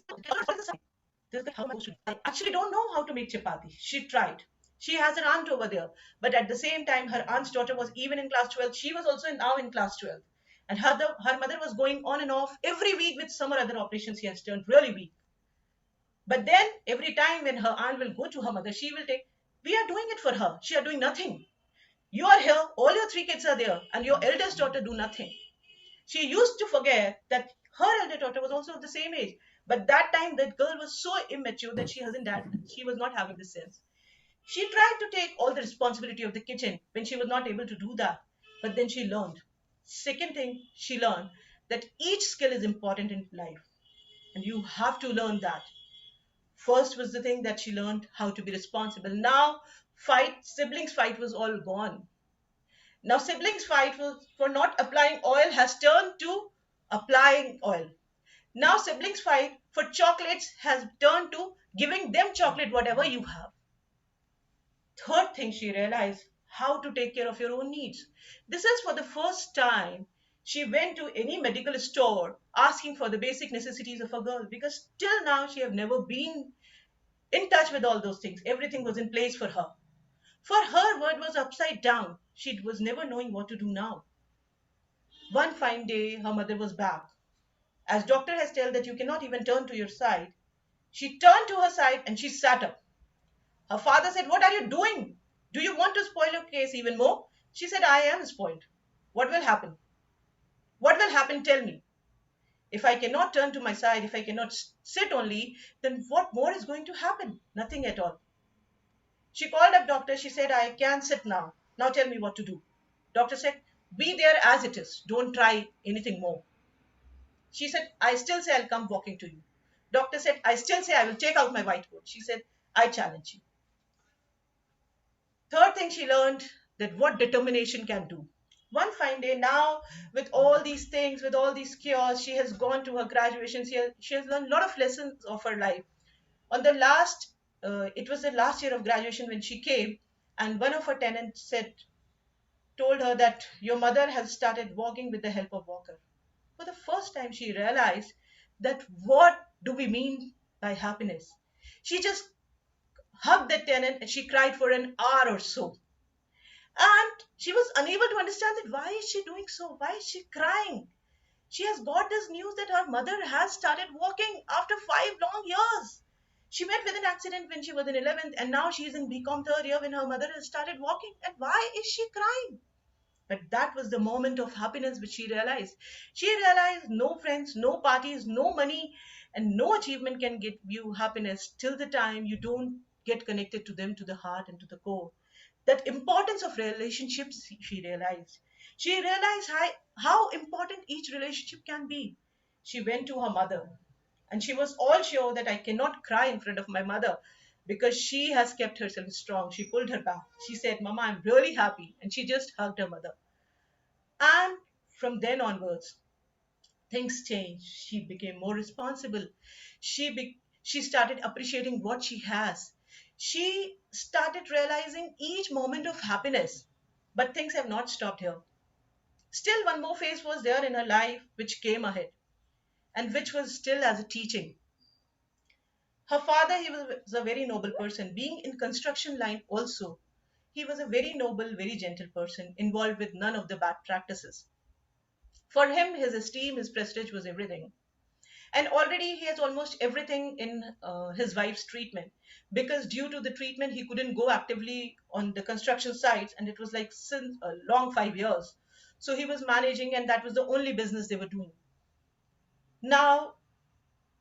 I actually don't know how to make chapati. She tried. She has an aunt over there. But at the same time, her aunt's daughter was even in class 12. She was also now in class 12. And her mother was going on and off every week with some or other operations. She has turned really weak. But then every time when her aunt will go to her mother, she will take, we are doing it for her. She are doing nothing. You are here, all your 3 kids are there, and your eldest daughter do nothing. She used to forget that her elder daughter was also of the same age. But that time, that girl was so immature that she was not having the sense. She tried to take all the responsibility of the kitchen when she was not able to do that. But then she learned. Second thing she learned, that each skill is important in life. And you have to learn that. First was the thing that she learned how to be responsible. Now, siblings fight was all gone. Now, siblings fight for not applying oil has turned to applying oil. Now siblings fight for chocolates has turned to giving them chocolate, whatever you have. Third thing she realized, how to take care of your own needs. This is for the first time she went to any medical store asking for the basic necessities of a girl, because till now she have never been in touch with all those things. Everything was in place for her. For her, world was upside down. She was never knowing what to do now. One fine day, her mother was back. As doctor has told that you cannot even turn to your side, she turned to her side and she sat up. Her father said, "What are you doing? Do you want to spoil your case even more?" She said, "I am spoiled. What will happen? What will happen? Tell me. If I cannot turn to my side, if I cannot sit only, then what more is going to happen? Nothing at all." She called up doctor. She said, "I can sit now. Now tell me what to do." Doctor said, "Be there as it is. Don't try anything more." She said, "I still say I'll come walking to you." Doctor said, "I still say I will take out my white coat." She said, "I challenge you." Third thing she learned, that what determination can do. One fine day now, with all these things, with all these cures, she has gone to her graduation. She has learned a lot of lessons of her life. On the last, it was the last year of graduation when she came, and one of her tenants told her that your mother has started walking with the help of walker. For the first time, she realized that what do we mean by happiness. She just hugged the tenant and she cried for an hour or so. And she was unable to understand that why is she doing so? Why is she crying? She has got this news that her mother has started walking after 5 long years. She met with an accident when she was in 11th, and now she is in BCom third year when her mother has started walking. And why is she crying? But that was the moment of happiness which she realized. She realized no friends, no parties, no money, and no achievement can give you happiness till the time you don't get connected to them, to the heart and to the core. That importance of relationships, she realized. She realized how important each relationship can be. She went to her mother and she was all sure that I cannot cry in front of my mother because she has kept herself strong. She pulled her back. She said, "Mama, I'm really happy." And she just hugged her mother. And from then onwards, things changed. She became more responsible. She started appreciating what she has. She started realizing each moment of happiness. But things have not stopped here. Still, one more phase was there in her life which came ahead and which was still as a teaching. Her father, he was a very noble person. Being in construction line also, he was a very noble, very gentle person, involved with none of the bad practices. For him, his esteem, his prestige was everything. And already he has almost everything in his wife's treatment, because due to the treatment, he couldn't go actively on the construction sites. And it was like since a long 5 years. So he was managing, and that was the only business they were doing. Now,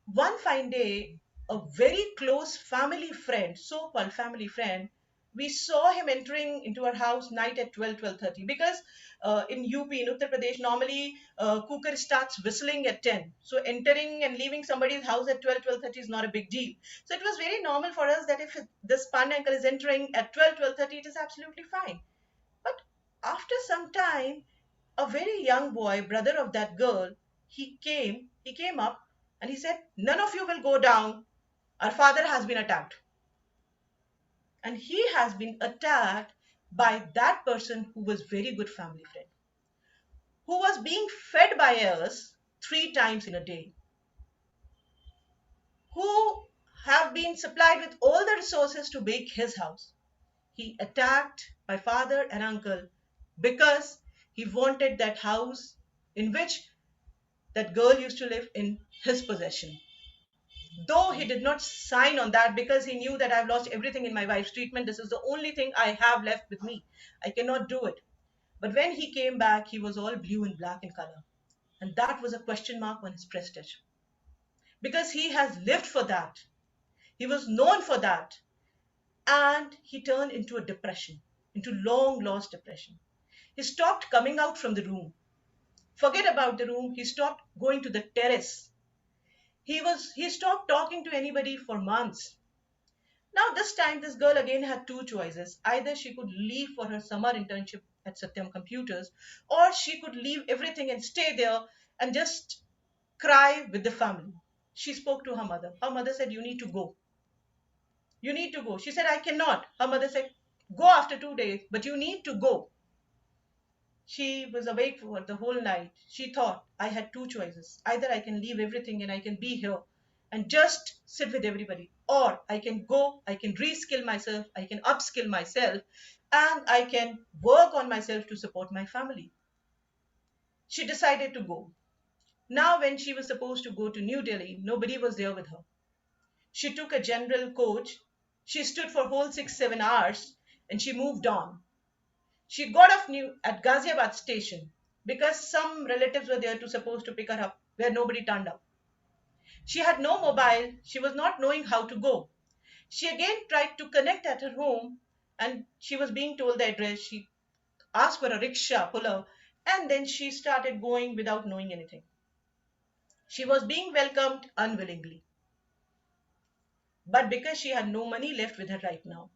one fine day, a very close family friend, so-called family friend, we saw him entering into our house night at 12:30, because in UP, in Uttar Pradesh, normally cooker starts whistling at 10. So entering and leaving somebody's house at 12:30 is not a big deal. So it was very normal for us that if this pan uncle is entering at 12:30, it is absolutely fine. But after some time, a very young boy, brother of that girl, he came up and he said, "None of you will go down. Our father has been attacked." And he has been attacked by that person who was very good family friend, who was being fed by us 3 times in a day, who have been supplied with all the resources to make his house. He attacked my father and uncle because he wanted that house in which that girl used to live in his possession. Though he did not sign on that because he knew that I've lost everything in my wife's treatment. This is the only thing I have left with me. I cannot do it. But when he came back, he was all blue and black in color. And that was a question mark on his prestige. Because he has lived for that. He was known for that. And he turned into a depression, into long lost depression. He stopped coming out from the room. Forget about the room. He stopped going to the terrace. He stopped talking to anybody for months. Now, this time, this girl again had two choices. Either she could leave for her summer internship at Satyam Computers, or she could leave everything and stay there and just cry with the family. She spoke to her mother. Her mother said, "You need to go. You need to go." She said, "I cannot." Her mother said, "Go after 2 days, but you need to go." She was awake for the whole night. She thought, I had two choices. Either I can leave everything and I can be here and just sit with everybody, or I can go, I can reskill myself, I can upskill myself, and I can work on myself to support my family. She decided to go. Now, when she was supposed to go to New Delhi, nobody was there with her. She took a general coach. She stood for whole 6-7 hours and she moved on. She got off new at Ghaziabad station because some relatives were there to supposed to pick her up where nobody turned up. She had no mobile. She was not knowing how to go. She again tried to connect at her home and she was being told the address. She asked for a rickshaw puller and then she started going without knowing anything. She was being welcomed unwillingly. But because she had no money left with her right now,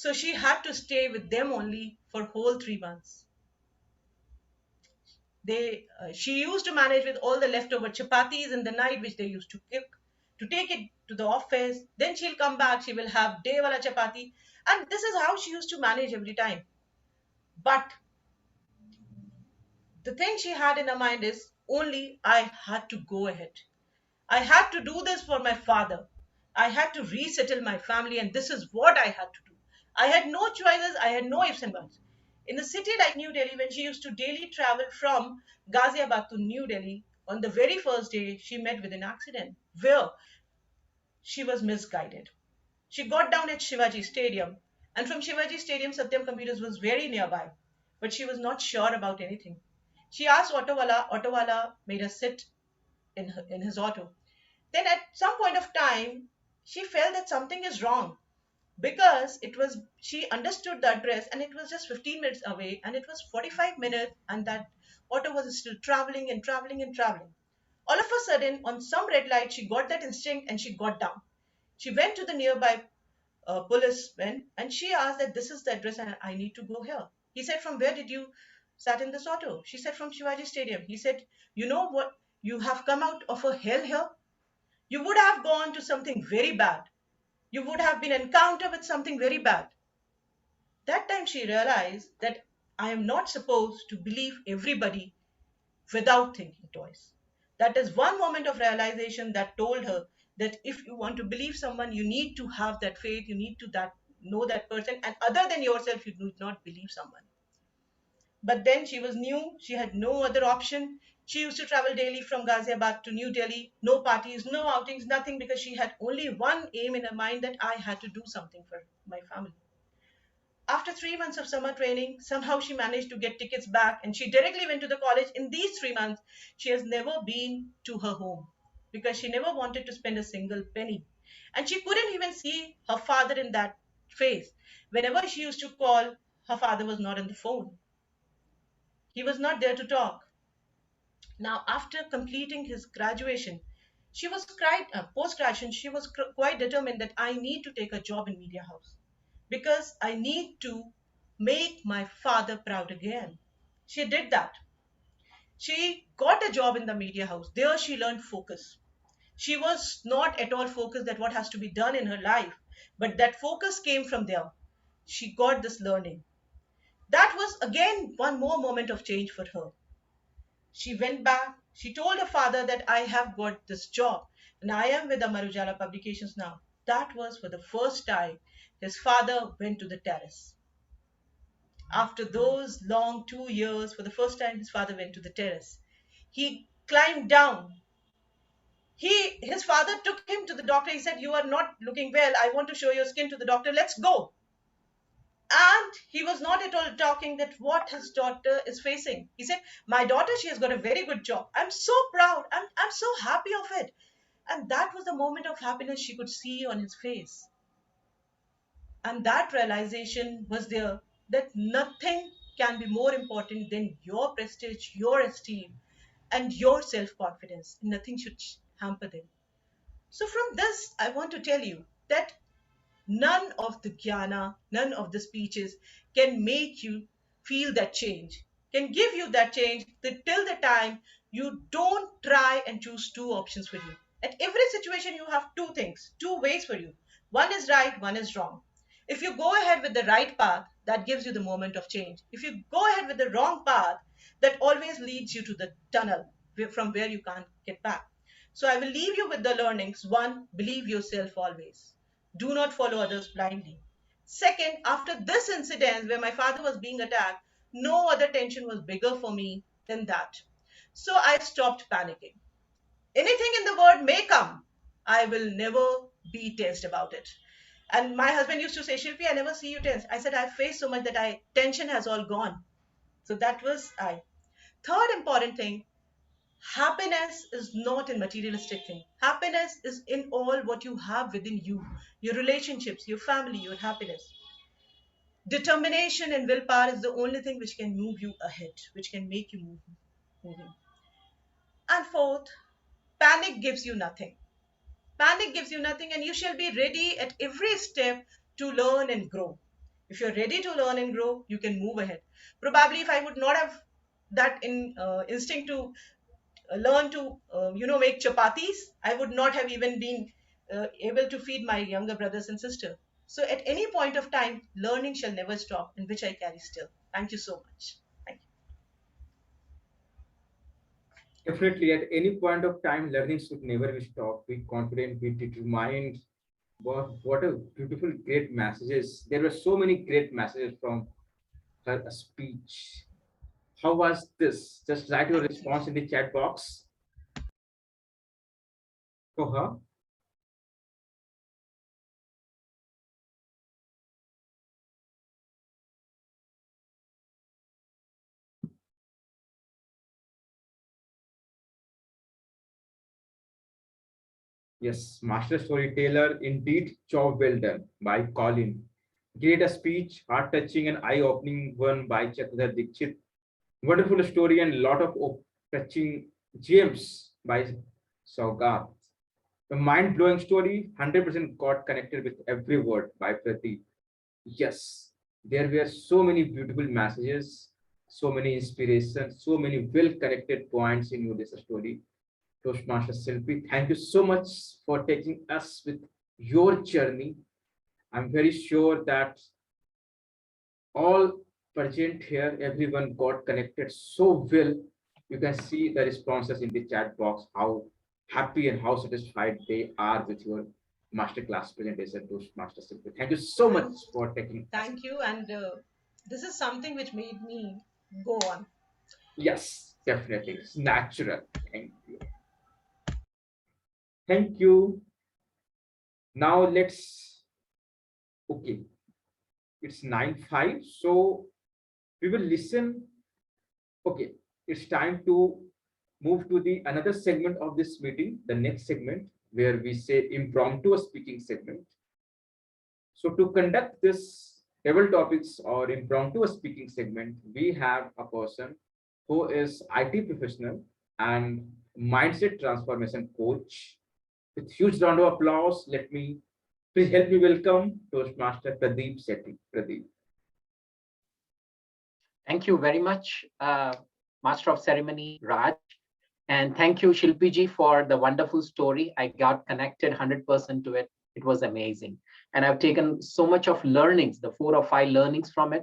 so she had to stay with them only for whole 3 months. She used to manage with all the leftover chapatis in the night, which they used to cook, to take it to the office. Then she'll come back, she will have day wala chapati, and this is how she used to manage every time. But the thing she had in her mind is only I had to go ahead. I had to do this for my father. I had to resettle my family, and this is what I had to do. I had no choices, I had no ifs and buts. In a city like New Delhi, when she used to daily travel from Ghaziabad to New Delhi, on the very first day, she met with an accident where she was misguided. She got down at Shivaji Stadium, and from Shivaji Stadium, Satyam Computers was very nearby, but she was not sure about anything. She asked Auto Wala made her sit in his auto. Then at some point of time, she felt that something is wrong because she understood the address and it was just 15 minutes away and it was 45 minutes and that auto was still traveling and traveling and traveling. All of a sudden, on some red light, she got that instinct and she got down. She went to the nearby policeman and she asked that this is the address and I need to go here. He said, "From where did you sat in this auto?" She said, "From Shivaji Stadium." He said, "You know what? You have come out of a hell here. You would have gone to something very bad. You would have been encountered with something very bad." That time she realized that I am not supposed to believe everybody without thinking twice. That is one moment of realization that told her that if you want to believe someone, you need to have that faith, you need to know that person, and other than yourself, you do not believe someone. But then she was new, she had no other option. She used to travel daily from Ghaziabad to New Delhi, no parties, no outings, nothing, because she had only one aim in her mind that I had to do something for my family. After 3 months of summer training, somehow she managed to get tickets back and she directly went to the college. In these 3 months, she has never been to her home because she never wanted to spend a single penny. And she couldn't even see her father in that phase. Whenever she used to call, her father was not on the phone. He was not there to talk. Now, after completing his graduation, she was quite post-graduation. She was quite determined that I need to take a job in media house because I need to make my father proud again. She did that. She got a job in the media house. There she learned focus. She was not at all focused at what has to be done in her life, but that focus came from there. She got this learning. That was again one more moment of change for her. She went back. She told her father that I have got this job and I am with Amar Ujala Publications now. That was for the first time his father went to the terrace. After those long 2 years, for the first time, his father went to the terrace. He climbed down. His father took him to the doctor. He said, "You are not looking well. I want to show your skin to the doctor. Let's go." And he was not at all talking that what his daughter is facing. He said, "My daughter, she has got a very good job. I'm so proud. I'm so happy of it." And that was the moment of happiness she could see on his face. And that realization was there that nothing can be more important than your prestige, your esteem, and your self-confidence. Nothing should hamper them. So from this, I want to tell you that none of the jnana, none of the speeches can make you feel that change, can give you that change till the time You don't try and choose two options for you. At every situation, you have two things, two ways for you. One is right, one is wrong. If you go ahead with the right path, that gives you the moment of change. If you go ahead with the wrong path, that always leads you to the tunnel from where you can't get back. So I will leave you with the learnings. One, believe yourself always. Do not follow others blindly. Second, after this incident where my father was being attacked, no other tension was bigger for me than that. So I stopped panicking. Anything in the world may come. I will never be tensed about it. And my husband used to say, Shilpi, I never see you tense. I said, I faced so much that tension has all gone. So that was I. Third important thing, happiness is not a materialistic thing. Happiness is in all what you have within you, your relationships, your family, your happiness. Determination and willpower is the only thing which can move you ahead, which can make you moving. And fourth, panic gives you nothing. Panic gives you nothing, and you shall be ready at every step to learn and grow. If you're ready to learn and grow, you can move ahead. Probably, if I would not have that instinct to learn to, make chapatis, I would not have even been able to feed my younger brothers and sisters. So, at any point of time, learning shall never stop, and which I carry still. Thank you so much. Thank you. Definitely, at any point of time, learning should never be stopped. Be confident, be determined. What a beautiful, great messages. There were so many great messages from her speech. How was this? Just write your response in the chat box for her. Yes, Master Storyteller, indeed, job well done by Colin. Great a speech, heart-touching and eye-opening one by Chandra Dikshit. Wonderful story and lot of touching gems by Saugat. The mind-blowing story, 100% got connected with every word by Pradeep. Yes, there were so many beautiful messages, so many inspirations, so many well-connected points in your this story. Toastmaster Silpi, thank you so much for taking us with your journey. I'm very sure that all present here, everyone got connected so well. You can see the responses in the chat box, how happy and how satisfied they are with your masterclass presentation, Toastmaster Silpi. Thank you so much for taking. Thank you. And this is something which made me go on. Yes, definitely. It's natural. Thank you. Thank you. Now let's, okay, it's 9:05, so we will listen. Okay, it's time to move to the another segment of this meeting, the next segment, where we say impromptu speaking segment. So to conduct this table topics or impromptu speaking segment, we have a person who is IT professional and mindset transformation coach. With huge round of applause, let me please help me welcome Toastmaster Pradeep Sethi. Pradeep. Thank you very much, Master of Ceremony Raj. And thank you, Shilpi ji, for the wonderful story. I got connected 100% to it. It was amazing. And I've taken so much of learnings, the 4 or 5 learnings from it.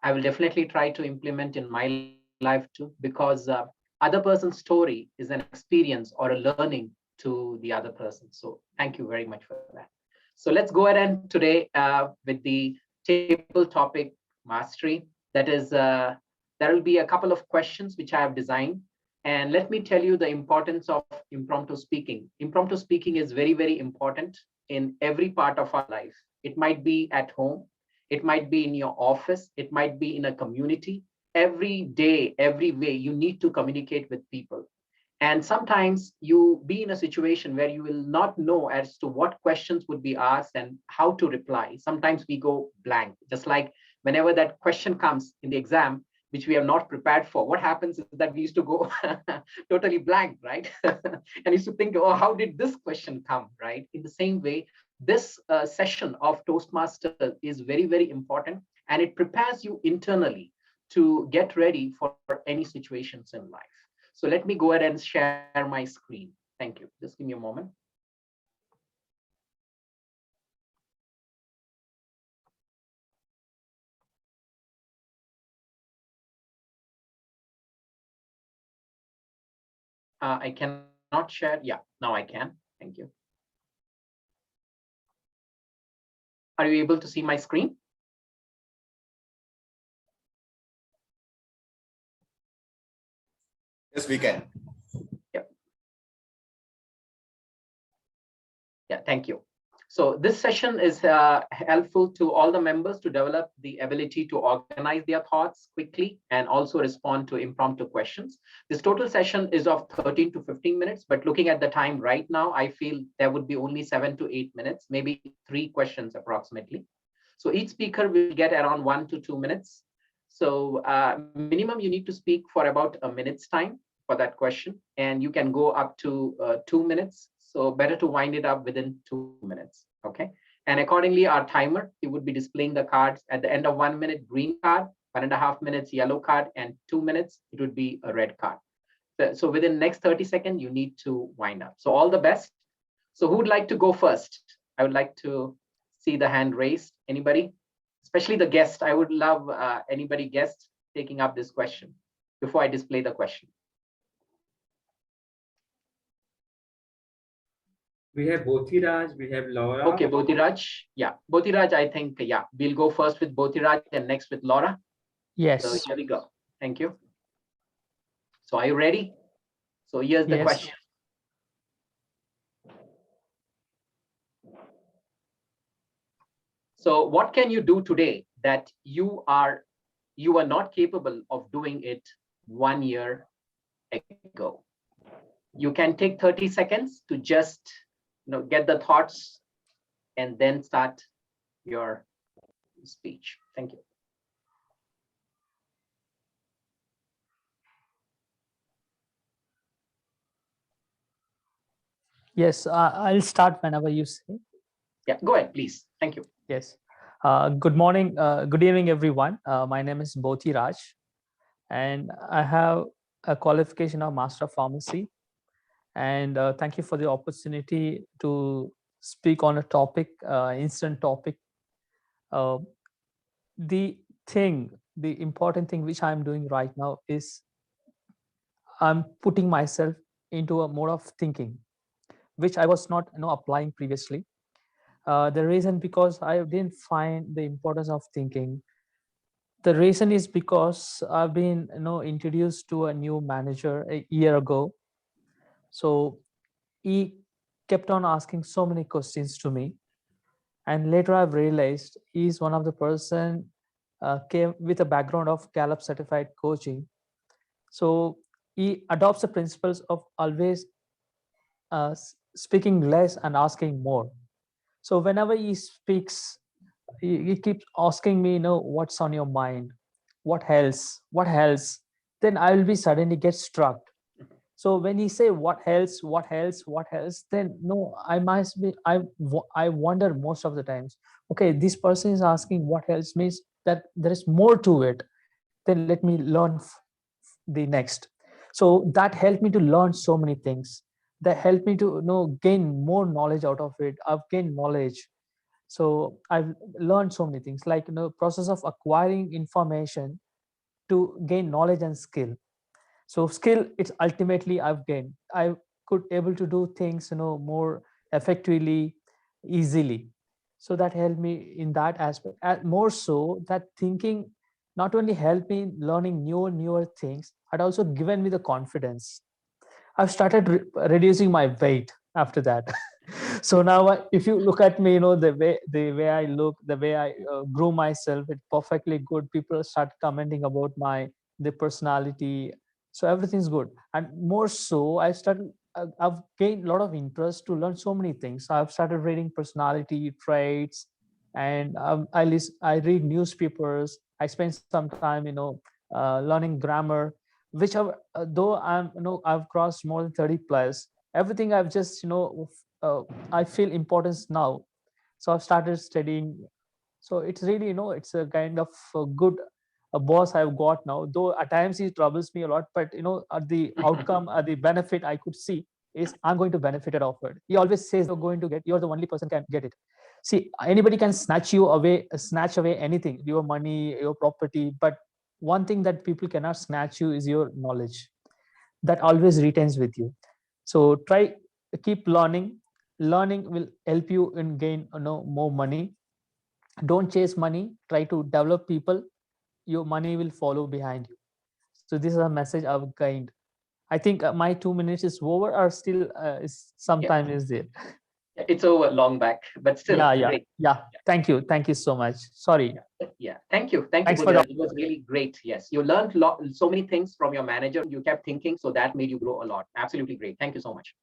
I will definitely try to implement in my life too, because other person's story is an experience or a learning to the other person. So thank you very much for that. So let's go ahead today with the table topic mastery. That is, there will be a couple of questions which I have designed. And let me tell you the importance of impromptu speaking. Impromptu speaking is very, very important in every part of our life. It might be at home. It might be in your office. It might be in a community. Every day, every way, you need to communicate with people. And sometimes you be in a situation where you will not know as to what questions would be asked and how to reply. Sometimes we go blank, just like whenever that question comes in the exam, which we are not prepared for. What happens is that we used to go totally blank, right? And used to think, oh, how did this question come, right? In the same way, this session of Toastmaster is very, very important, and it prepares you internally to get ready for any situations in life. So let me go ahead and share my screen. Thank you. Just give me a moment. I cannot share. Yeah, now I can. Thank you. Are you able to see my screen? Yes, we can. Yeah, thank you. So this session is helpful to all the members to develop the ability to organize their thoughts quickly and also respond to impromptu questions. This total session is of 13 to 15 minutes, but looking at the time right now, I feel there would be only 7 to 8 minutes, maybe 3 questions approximately. So each speaker will get around 1 to 2 minutes. So minimum you need to speak for about a minute's time for that question, and you can go up to 2 minutes. So better to wind it up within 2 minutes, okay? And accordingly, our timer, it would be displaying the cards at the end of 1 minute, green card, 1.5 minutes, yellow card, and 2 minutes, it would be a red card. So within next 30 seconds, you need to wind up. So all the best. So who would like to go first? I would like to see the hand raised. Anybody? Especially the guest. I would love anybody guest taking up this question before I display the question. We have Bothiraj, we have Laura. Okay, Bothiraj. Yeah, Bothiraj, I think, yeah, we'll go first with Bothiraj and next with Laura. Yes. So here we go. Thank you. So are you ready? So here's the Yes. question. So what can you do today that you are not capable of doing it 1 year ago? You can take 30 seconds to just get the thoughts and then start your speech. Thank you. Yes, I'll start whenever you say. Yeah, go ahead, please. Thank you. Yes. Good morning, good evening, everyone. My name is Bothi Raj, and I have a qualification of Master of Pharmacy. And thank you for the opportunity to speak on a topic, instant topic. The important thing which I'm doing right now is I'm putting myself into a mode of thinking, which I was not applying previously. The reason because I didn't find the importance of thinking. The reason is because I've been introduced to a new manager a year ago. So he kept on asking so many questions to me, and later I've realized he's one of the person came with a background of Gallup certified coaching. So he adopts the principles of always speaking less and asking more. So whenever he speaks, he keeps asking me, what's on your mind, what else, then I will be suddenly get struck. So when he say what else, then no, I wonder most of the times, okay, this person is asking what else, means that there is more to it. Then let me learn the next. So that helped me to learn so many things. That helped me to gain more knowledge out of it. I've gained knowledge. So I've learned so many things, like process of acquiring information to gain knowledge and skill. So skill, it's ultimately I've gained. I could able to do things more effectively, easily. So that helped me in that aspect. More so that thinking not only helped me in learning newer things, but also given me the confidence. I've started reducing my weight after that. So now if you look at me, the way I look, the way I grow myself, it's perfectly good. People start commenting about the personality. So everything's good. And more so, I've gained a lot of interest to learn so many things. So I've started reading personality traits, and I read newspapers. I spend some time learning grammar, whichever though I've crossed more than 30 plus, everything I've just I feel importance now. So I've started studying. So it's really it's a kind of good boss I've got now, though at times he troubles me a lot, but the outcome, the benefit I could see is I'm going to benefit it of it. He always says you're going to get, you're the only person can get it. See, anybody can snatch away anything, your money, your property, but one thing that people cannot snatch you is your knowledge. That always retains with you. So keep learning. Learning will help you in gain more money. Don't chase money, try to develop people. Your money will follow behind you. So this is a message I've gained. I think my 2 minutes is over, or still some time is there. It's over long back, but still great. Thank you so much. Sorry. Yeah, thank you. Thanks Bodhiraj. It was really great. Yes, you learned so many things from your manager. You kept thinking, so that made you grow a lot. Absolutely great. Thank you so much.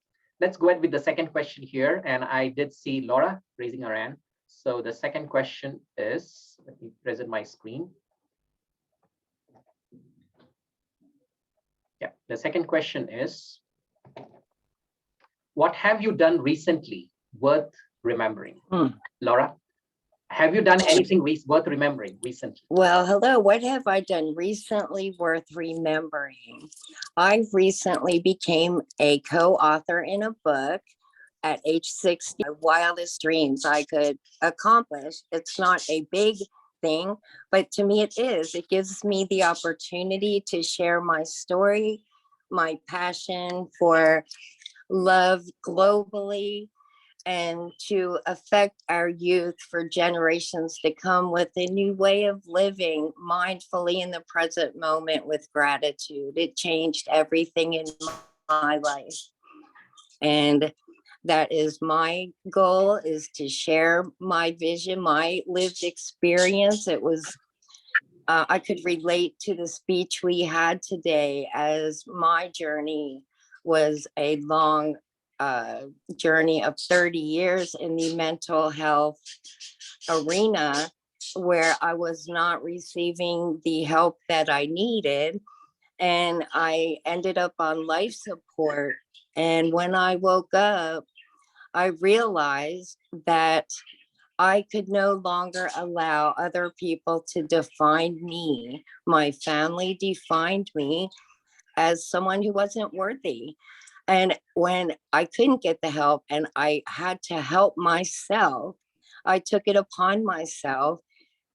Let's go ahead with the second question here. And I did see Laura raising her hand. So the second question is, let me present my screen. Yeah, the second question is, what have you done recently worth remembering? Laura, have you done anything worth remembering recently? Well, hello. What have I done recently worth remembering? I recently became a co-author in a book at age 60. My wildest dreams I could accomplish. It's not a big thing, but to me it is. It gives me the opportunity to share my story, my passion for love globally, and to affect our youth for generations to come with a new way of living mindfully in the present moment with gratitude. It changed everything in my life. And that is my goal, is to share my vision, my lived experience. It was, I could relate to the speech we had today, as my journey was a long journey of 30 years in the mental health arena, where I was not receiving the help that I needed. And I ended up on life support. And when I woke up, I realized that I could no longer allow other people to define me. My family defined me as someone who wasn't worthy. And when I couldn't get the help and I had to help myself, I took it upon myself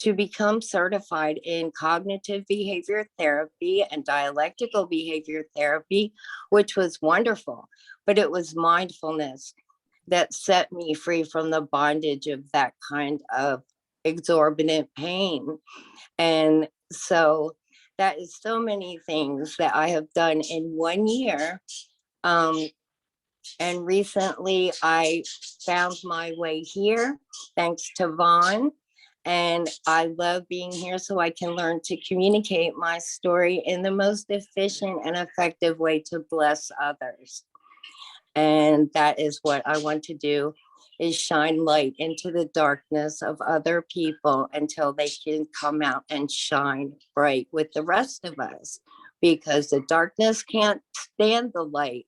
to become certified in cognitive behavior therapy and dialectical behavior therapy, which was wonderful. But it was mindfulness that set me free from the bondage of that kind of exorbitant pain. And so that is so many things that I have done in 1 year. And recently I found my way here, thanks to Vaughn. And I love being here so I can learn to communicate my story in the most efficient and effective way to bless others. And that is what I want to do, is shine light into the darkness of other people until they can come out and shine bright with the rest of us, because the darkness can't stand the light.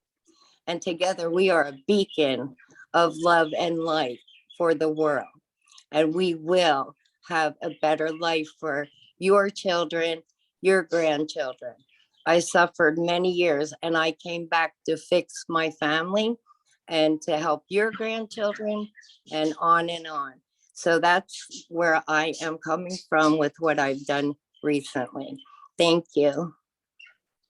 And together we are a beacon of love and light for the world. And we will have a better life for your children, your grandchildren. I suffered many years and I came back to fix my family and to help your grandchildren, and on and on. So that's where I am coming from with what I've done recently. Thank you.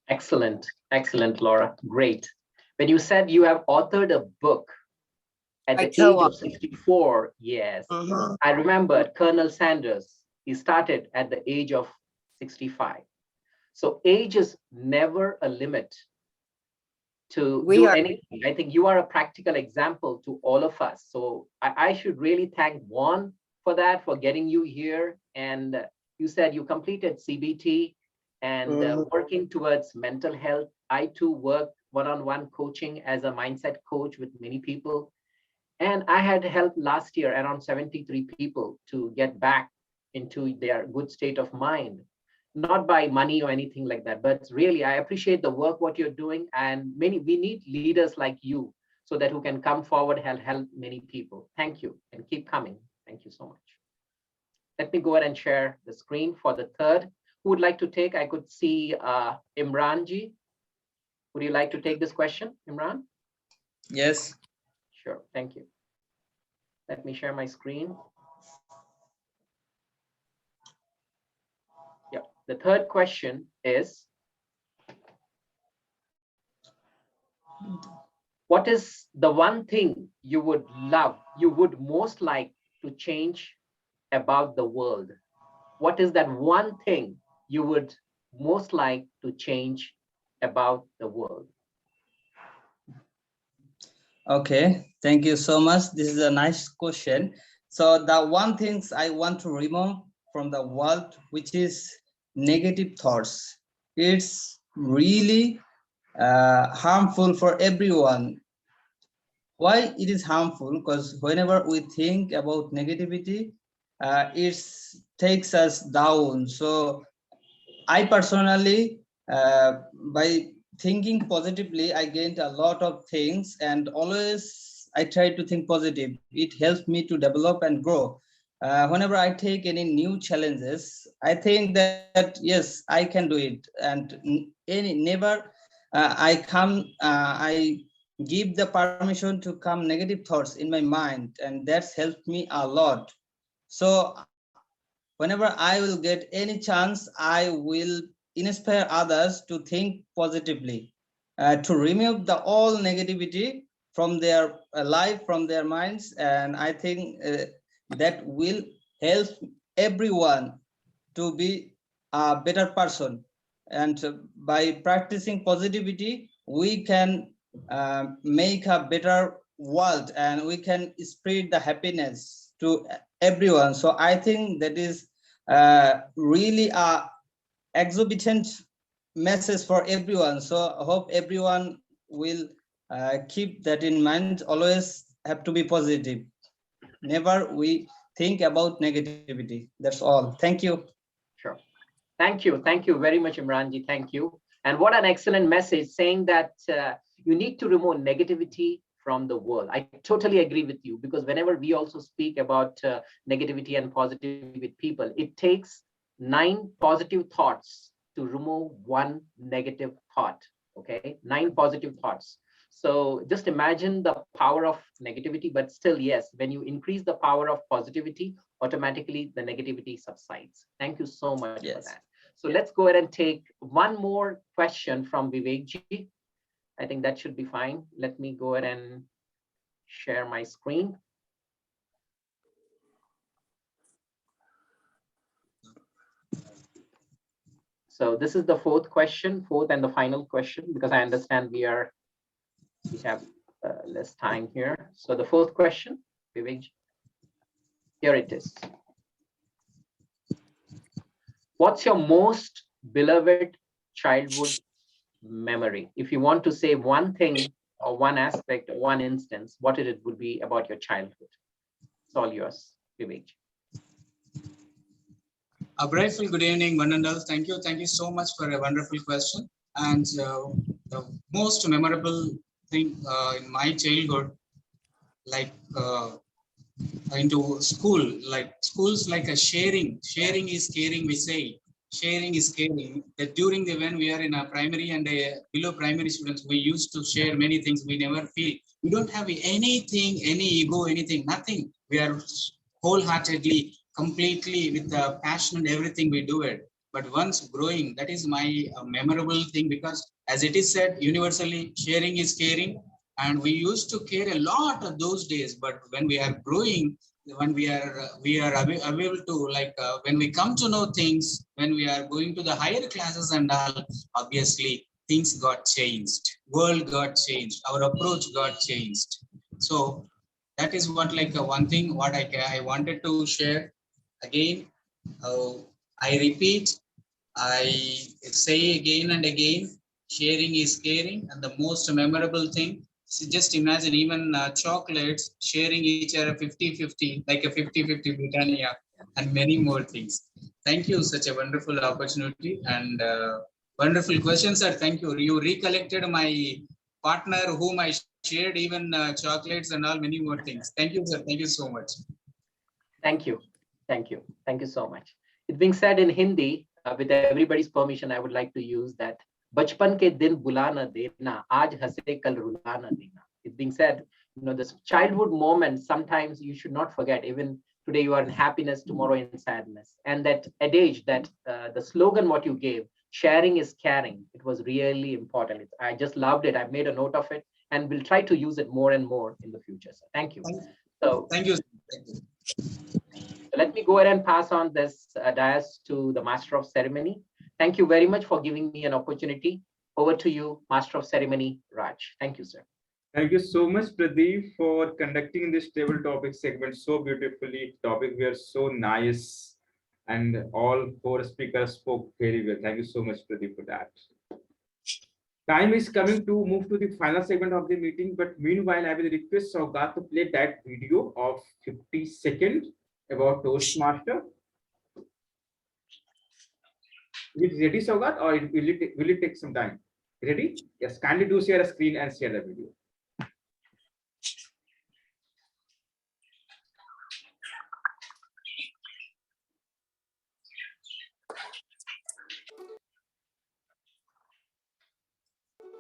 Excellent, excellent, Laura. Great. When you said you have authored a book at the age of 64, yes. I remember Colonel Sanders, he started at the age of 65. So age is never a limit to do anything. I think you are a practical example to all of us. So I should really thank Juan for that, for getting you here. And you said you completed CBT and working towards mental health. I too work one-on-one coaching as a mindset coach with many people. And I had helped last year around 73 people to get back into their good state of mind, not by money or anything like that, but really I appreciate the work, what you're doing. And we need leaders like you so that who can come forward and help many people. Thank you, and keep coming. Thank you so much. Let me go ahead and share the screen for the third. Who would like to take? I could see Imran ji. Would you like to take this question, Imran? Yes. Sure, thank you. Let me share my screen. Yeah, the third question is, what is the one thing you would most like to change about the world? What is that one thing you would most like to change about the world? Okay, thank you so much. This is a nice question. So the one things I want to remove from the world, which is negative thoughts. It's really harmful for everyone. Why it is harmful? Because whenever we think about negativity, it takes us down. So I personally, by thinking positively, I gained a lot of things, and always I try to think positive. It helps me to develop and grow. Whenever I take any new challenges, I think that yes, I can do it, and I give the permission to come negative thoughts in my mind, and that's helped me a lot. So whenever I will get any chance, I will inspire others to think positively, to remove the all negativity from their life, from their minds, and I think that will help everyone to be a better person. And by practicing positivity, we can make a better world, and we can spread the happiness to everyone. So I think that is really a exorbitant message for everyone. So I hope everyone will keep that in mind. Always have to be positive. Never we think about negativity. That's all. Thank you. Sure. Thank you. Thank you very much, Imranji. Thank you. And what an excellent message, saying that you need to remove negativity from the world. I totally agree with you, because whenever we also speak about negativity and positivity with people, it takes 9 positive thoughts to remove 1 negative thought. Okay, 9 positive thoughts. So just imagine the power of negativity, but still, yes, when you increase the power of positivity, automatically the negativity subsides. Thank you so much for that. So let's go ahead and take one more question from Vivek ji. I think that should be fine. Let me go ahead and share my screen. So this is the fourth and the final question, because I understand we have less time here. So the fourth question, Vivek ji, here it is. What's your most beloved childhood memory? If you want to say one thing or one aspect or one instance, what it would be about your childhood? It's all yours, Vivek. A grateful good evening, one and all. Thank you so much for a wonderful question. And the most memorable thing in my childhood, like into school, like schools, like a sharing is caring, we say. Sharing is caring. That during the when we are in a primary and below primary students, we used to share many things. We never feel, we don't have anything, any ego, anything, nothing. We are wholeheartedly, completely with the passion and everything we do it. But once growing, that is my memorable thing, because as it is said universally, sharing is caring. And we used to care a lot of those days. But when we are growing, when we are able to, like when we come to know things, when we are going to the higher classes and all, obviously things got changed, world got changed, our approach got changed. So that is what, like one thing what I wanted to share again. I repeat, I say again and again, sharing is caring. And the most memorable thing, so just imagine, even chocolates, sharing each other 50-50, like a 50-50 Britannia, and many more things. Thank you, such a wonderful opportunity and wonderful questions, sir. Thank you. You recollected my partner whom I shared even chocolates and all, many more things. Thank you, sir. Thank you so much. Thank you. Thank you. Thank you so much. It being said in Hindi, with everybody's permission, I would like to use that. Bachpan ke din bula na dena, aaj hase kal rula na dena. It's being said, this childhood moment, sometimes you should not forget, even today you are in happiness, tomorrow in sadness. And that adage, that the slogan what you gave, sharing is caring, it was really important. I just loved it. I've made a note of it and we'll try to use it more and more in the future. So thank you. So Thank you. let me go ahead and pass on this dais to the Master of Ceremony. Thank you very much for giving me an opportunity. Over to you, Master of Ceremony, Raj. Thank you, sir. Thank you so much, Pradeep, for conducting this table topic segment so beautifully. Topic were so nice, and all four speakers spoke very well. Thank you so much, Pradeep, for that. Time is coming to move to the final segment of the meeting, but meanwhile, I will request Saugat to play that video of 50 seconds about Toastmaster. Is it ready, Saugat, or will it take some time? Ready? Yes, kindly do share a screen and share the video.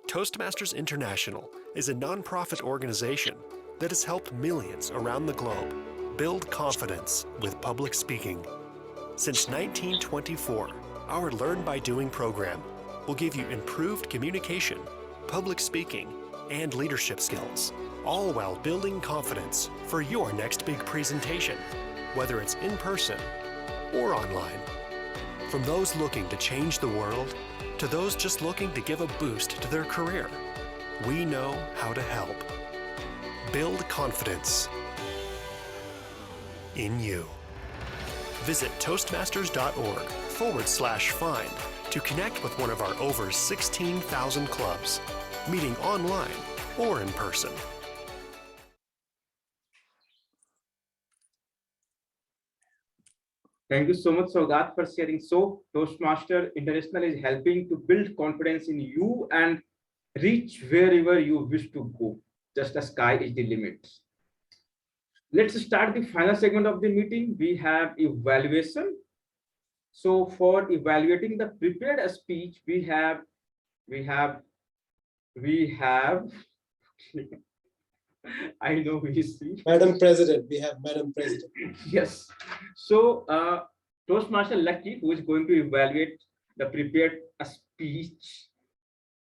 Toastmasters International is a nonprofit organization that has helped millions around the globe build confidence with public speaking. Since 1924, our Learn by Doing program will give you improved communication, public speaking, and leadership skills, all while building confidence for your next big presentation, whether it's in person or online. From those looking to change the world to those just looking to give a boost to their career, we know how to help. Build confidence in you. Visit toastmasters.org/find to connect with one of our over 16,000 clubs, meeting online or in person. Thank you so much, Saugat, for sharing. So, Toastmaster International is helping to build confidence in you and reach wherever you wish to go. Just the sky is the limit. Let's start the final segment of the meeting. We have evaluation. So, for evaluating the prepared speech, we have. I know we see. Madam President, we have Madam President. Yes. So, Toastmaster Lucky, who is going to evaluate the prepared speech,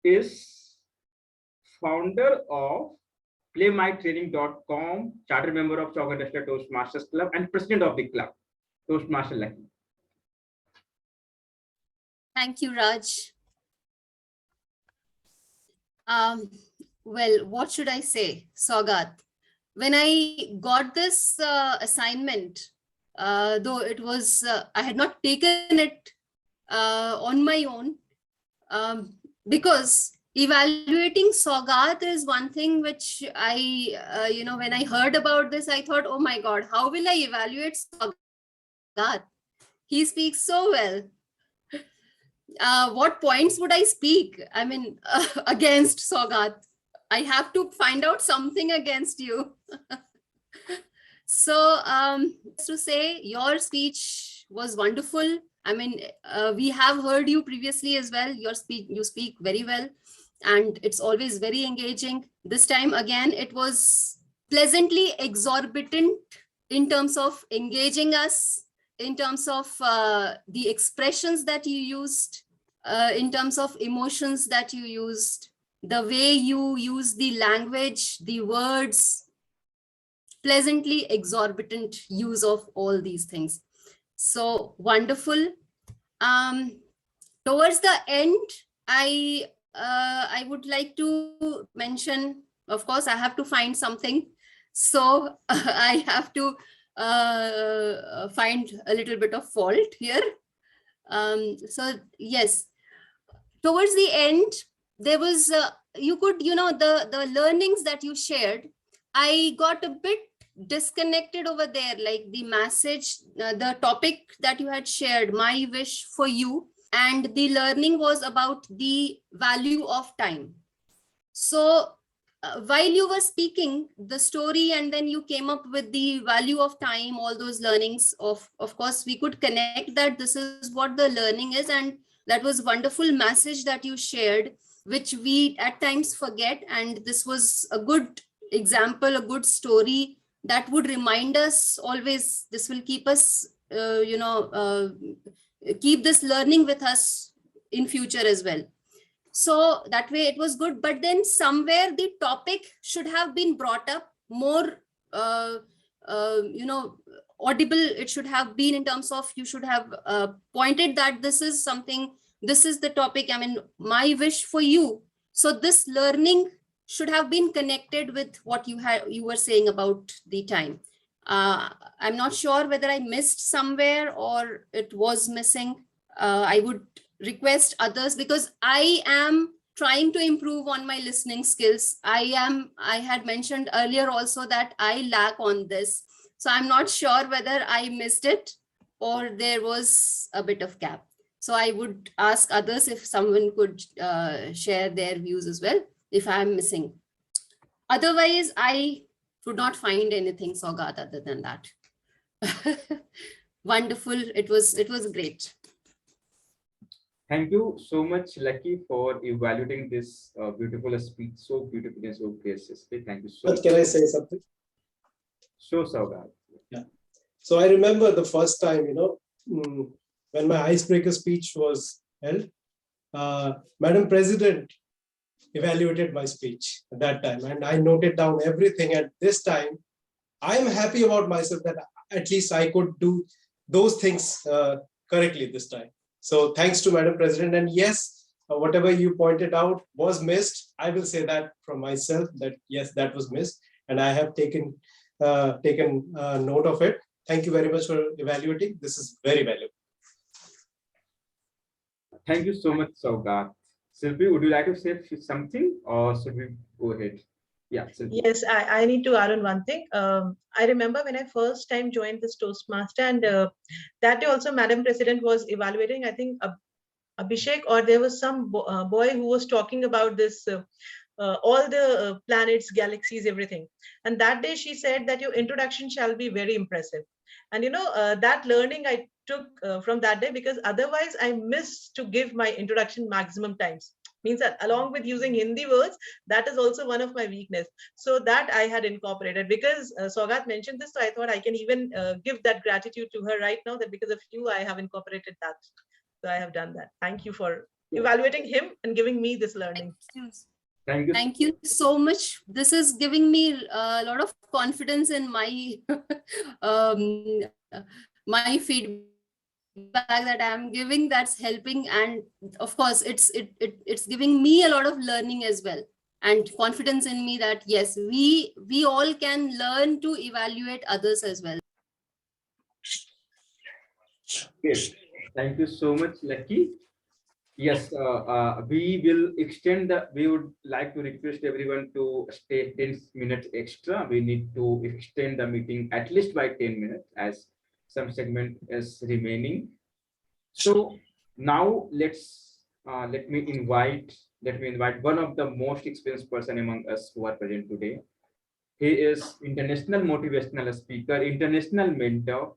is founder of PlayMyTraining.com, charter member of Chalk and Duster Toastmasters Club, and president of the club. Toastmaster Lucky. Thank you, Raj. Well, what should I say, Saugat? When I got this assignment, though it was, I had not taken it on my own, because evaluating Saugat is one thing which I, when I heard about this, I thought, oh my God, how will I evaluate Saugat? He speaks so well. What points would I speak? I mean, against Saugat. I have to find out something against you. So, to say, your speech was wonderful. I mean, we have heard you previously as well. You speak very well, and it's always very engaging. This time again, it was pleasantly exorbitant in terms of engaging us, in terms of the expressions that you used, in terms of emotions that you used, the way you use the language, the words, pleasantly exorbitant use of all these things. So wonderful. Towards the end, I would like to mention, of course, I have to find something. So I have to find a little bit of fault here. So yes, towards the end, there was, you could, the learnings that you shared, I got a bit disconnected over there, like the message, the topic that you had shared, my wish for you, and the learning was about the value of time. So while you were speaking the story and then you came up with the value of time, all those learnings, of course we could connect that this is what the learning is, and that was wonderful message that you shared, which we at times forget. And this was a good example, a good story that would remind us always. This will keep us, keep this learning with us in future as well. So that way it was good, but then somewhere the topic should have been brought up more, audible. It should have been in terms of, you should have pointed that this is something, this is the topic. I mean, my wish for you. So this learning should have been connected with what you were saying about the time. I'm not sure whether I missed somewhere or it was missing. I would request others, because I am trying to improve on my listening skills. I had mentioned earlier also that I lack on this. So I'm not sure whether I missed it or there was a bit of gap. So I would ask others if someone could share their views as well, if I'm missing. Otherwise, I would not find anything, Saugat, other than that. Wonderful. It was great. Thank you so much, Lucky, for evaluating this beautiful speech so beautifully and so graciously. Thank you so much. But can I say something? Sure, Saugat. Yeah. So I remember the first time, when my icebreaker speech was held, Madam President evaluated my speech at that time, and I noted down everything. At this time, I'm happy about myself that at least I could do those things correctly this time. So thanks to Madam President. And yes, whatever you pointed out was missed. I will say that from myself, that yes, that was missed, and I have taken note of it. Thank you very much for evaluating. This is very valuable. Thank you so much, Saugat. Sylvie, would you like to say something, or should we go ahead? Yeah, Sylvie. Yes, I need to add on one thing. I remember when I first time joined this Toastmaster, and that day also Madam President was evaluating, I think, Abhishek, or there was some boy who was talking about this, all the planets, galaxies, everything. And that day she said that your introduction shall be very impressive. And that learning I took from that day, because otherwise I missed to give my introduction maximum times. Means that along with using Hindi words, that is also one of my weakness. So that I had incorporated, because Saugat mentioned this, so I thought I can even give that gratitude to her right now, that because of you, I have incorporated that. So I have done that. Thank you for evaluating him and giving me this learning. Thank you. Thank you so much. This is giving me a lot of confidence in my my feedback that I'm giving. That's helping, and of course, it's giving me a lot of learning as well, and confidence in me that yes, we all can learn to evaluate others as well. Yes. Thank you so much, Lucky. Yes, we will extend we would like to request everyone to stay 10 minutes extra. We need to extend the meeting at least by 10 minutes, as some segment is remaining. So now let me invite one of the most experienced person among us who are present today. He is international motivational speaker, international mentor,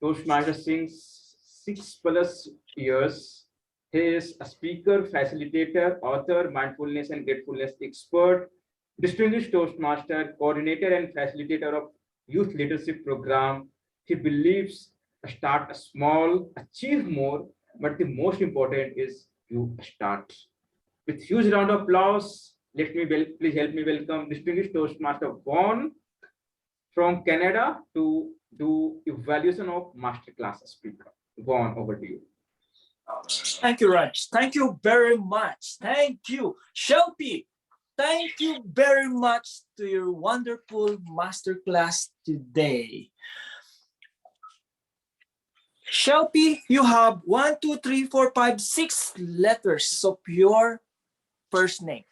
Toastmasters since 6+ years. He is a speaker, facilitator, author, mindfulness and gratefulness expert, distinguished Toastmaster, coordinator and facilitator of youth leadership program. He believes start small, achieve more, but the most important is you start. With huge round of applause, please help me welcome distinguished Toastmaster Vaughn from Canada to do evaluation of masterclass speaker. Vaughn, over to you. Thank you, Raj. Thank you very much. Thank you, Shelby. Thank you very much to your wonderful masterclass today. Shelby, you have 1, 2, 3, 4, 5, 6 letters of your first name.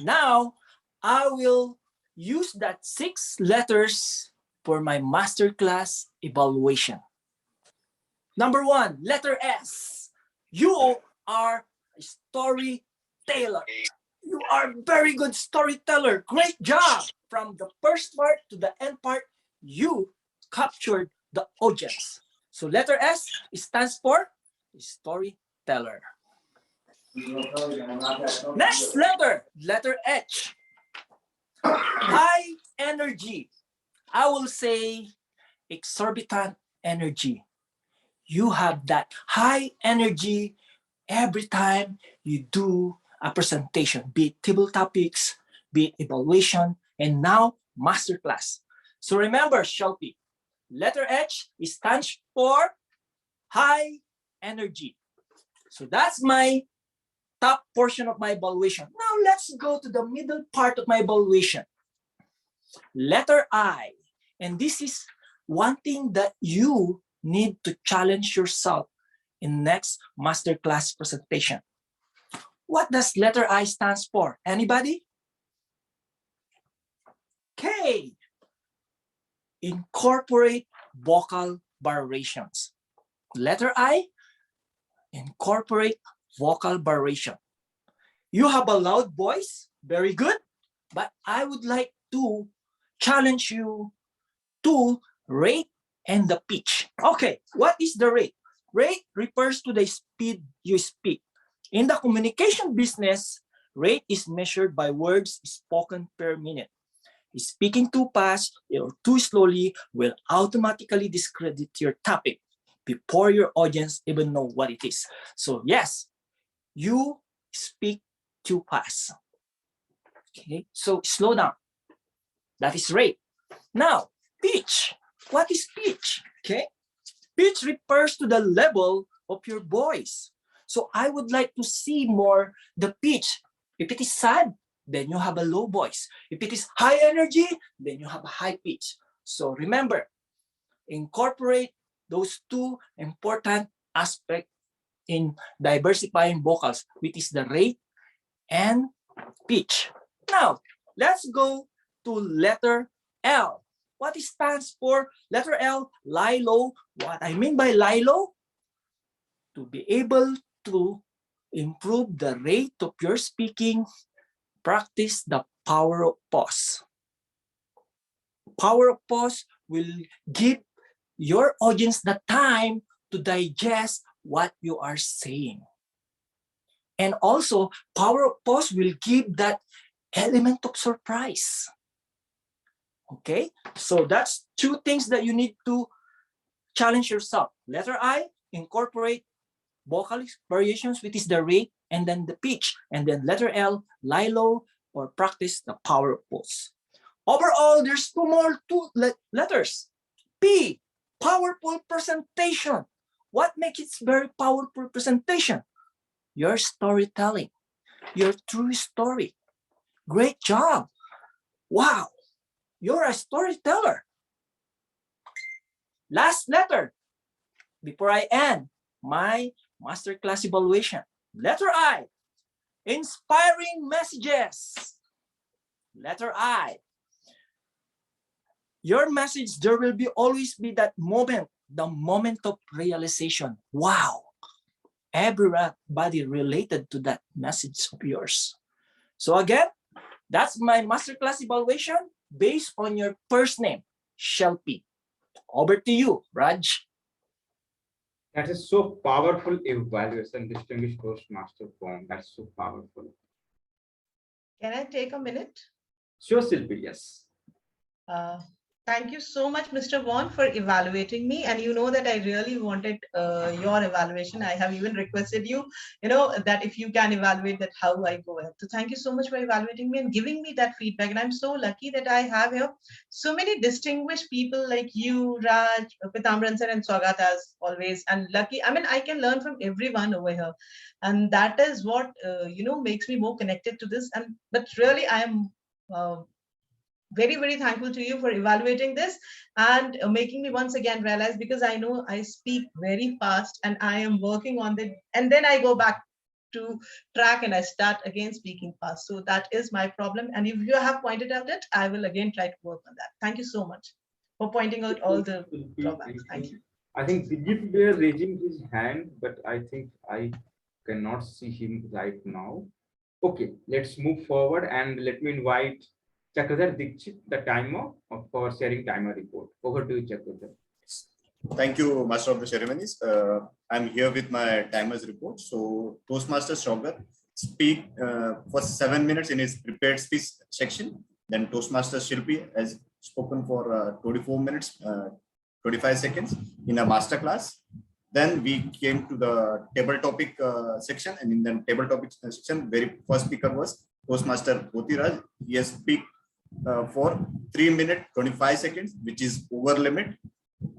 Now, I will use that 6 letters for my masterclass evaluation. Number 1, letter S. You are a storyteller. You are very good storyteller. Great job. From the first part to the end part, you captured the audience. So letter S stands for storyteller. Next letter, letter H. High energy. I will say exorbitant energy. You have that high energy every time you do a presentation, be it table topics, be it evaluation, and now masterclass. So remember, Shelby, letter H stands for high energy. So that's my top portion of my evaluation. Now let's go to the middle part of my evaluation. Letter I. And this is one thing that you need to challenge yourself in next masterclass presentation. What does letter I stands for? Anybody? K. Incorporate vocal variations. Letter I, incorporate vocal variation. You have a loud voice, very good, but I would like to challenge you to rate and the pitch. Okay, what is the rate? Rate refers to the speed you speak. In the communication business, rate is measured by words spoken per minute. Speaking too fast or too slowly will automatically discredit your topic before your audience even know what it is. So yes, you speak too fast. Okay, so slow down. That is rate. Now, pitch. What is pitch? Okay, pitch refers to the level of your voice. So I would like to see more the pitch. If it is sad, then you have a low voice. If it is high energy, then you have a high pitch. So remember, incorporate those two important aspects in diversifying vocals, which is the rate and pitch. Now, let's go to letter L. What it stands for? Letter L, lie low. What I mean by lie low? To be able to improve the rate of your speaking, practice the power of pause. Power of pause will give your audience the time to digest what you are saying. And also, power of pause will give that element of surprise. Okay, so that's two things that you need to challenge yourself. Letter I, incorporate vocal variations, which is the rate, and then the pitch. And then letter L, lie low or practice the power of pause. Overall, there's two letters. P, powerful presentation. What makes it very powerful presentation? Your storytelling, your true story. Great job. Wow, you're a storyteller. Last letter, before I end my masterclass evaluation. Letter I, inspiring messages. Letter I, your message, there will always be that moment, the moment of realization. Wow, everybody related to that message of yours. So again, that's my masterclass evaluation based on your first name, Shelby. Over to you, Raj. That is so powerful evaluation, distinguished Toastmaster form. That's so powerful. Can I take a minute? Sure, Silpi, yes. Thank you so much, Mr. Vaughn, for evaluating me. And you know that I really wanted your evaluation. I have even requested you, that if you can evaluate that, how I go ahead. So thank you so much for evaluating me and giving me that feedback. And I'm so lucky that I have here so many distinguished people like you, Raj, Pitambaran sir, and Swagat as always. And lucky, I can learn from everyone over here. And that is what, makes me more connected to this. But really, I am very, very thankful to you for evaluating this and making me once again realize, because I know I speak very fast and I am working on that. And then I go back to track and I start again speaking fast. So that is my problem. And if you have pointed out it, I will again try to work on that. Thank you so much for pointing out all the drawbacks. Thank you. I think Dilip were raising his hand, but I think I cannot see him right now. Okay, let's move forward and let me invite Chakradhar Dikshit, the timer, for sharing timer report. Over to you, Chakradhar. Thank you, Master of the Ceremonies. I'm here with my timer's report. So Toastmaster Shogar speak for 7 minutes in his prepared speech section. Then Toastmaster Shilpi has spoken for 24 minutes, 25 seconds in a master class. Then we came to the table topic section, and in the table topic section, very first speaker was Toastmaster Bhotiraj. He has speak for 3 minutes 25 seconds, which is over limit.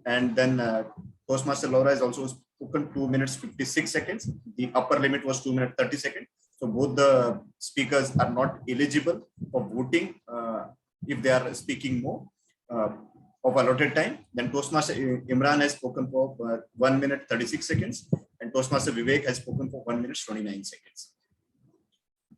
And then Toastmaster Laura has also spoken 2 minutes 56 seconds. The upper limit was 2 minutes 30 seconds. So both the speakers are not eligible for voting if they are speaking more of allotted time. Then Toastmaster Imran has spoken for 1 minute 36 seconds, and Toastmaster Vivek has spoken for 1 minute 29 seconds.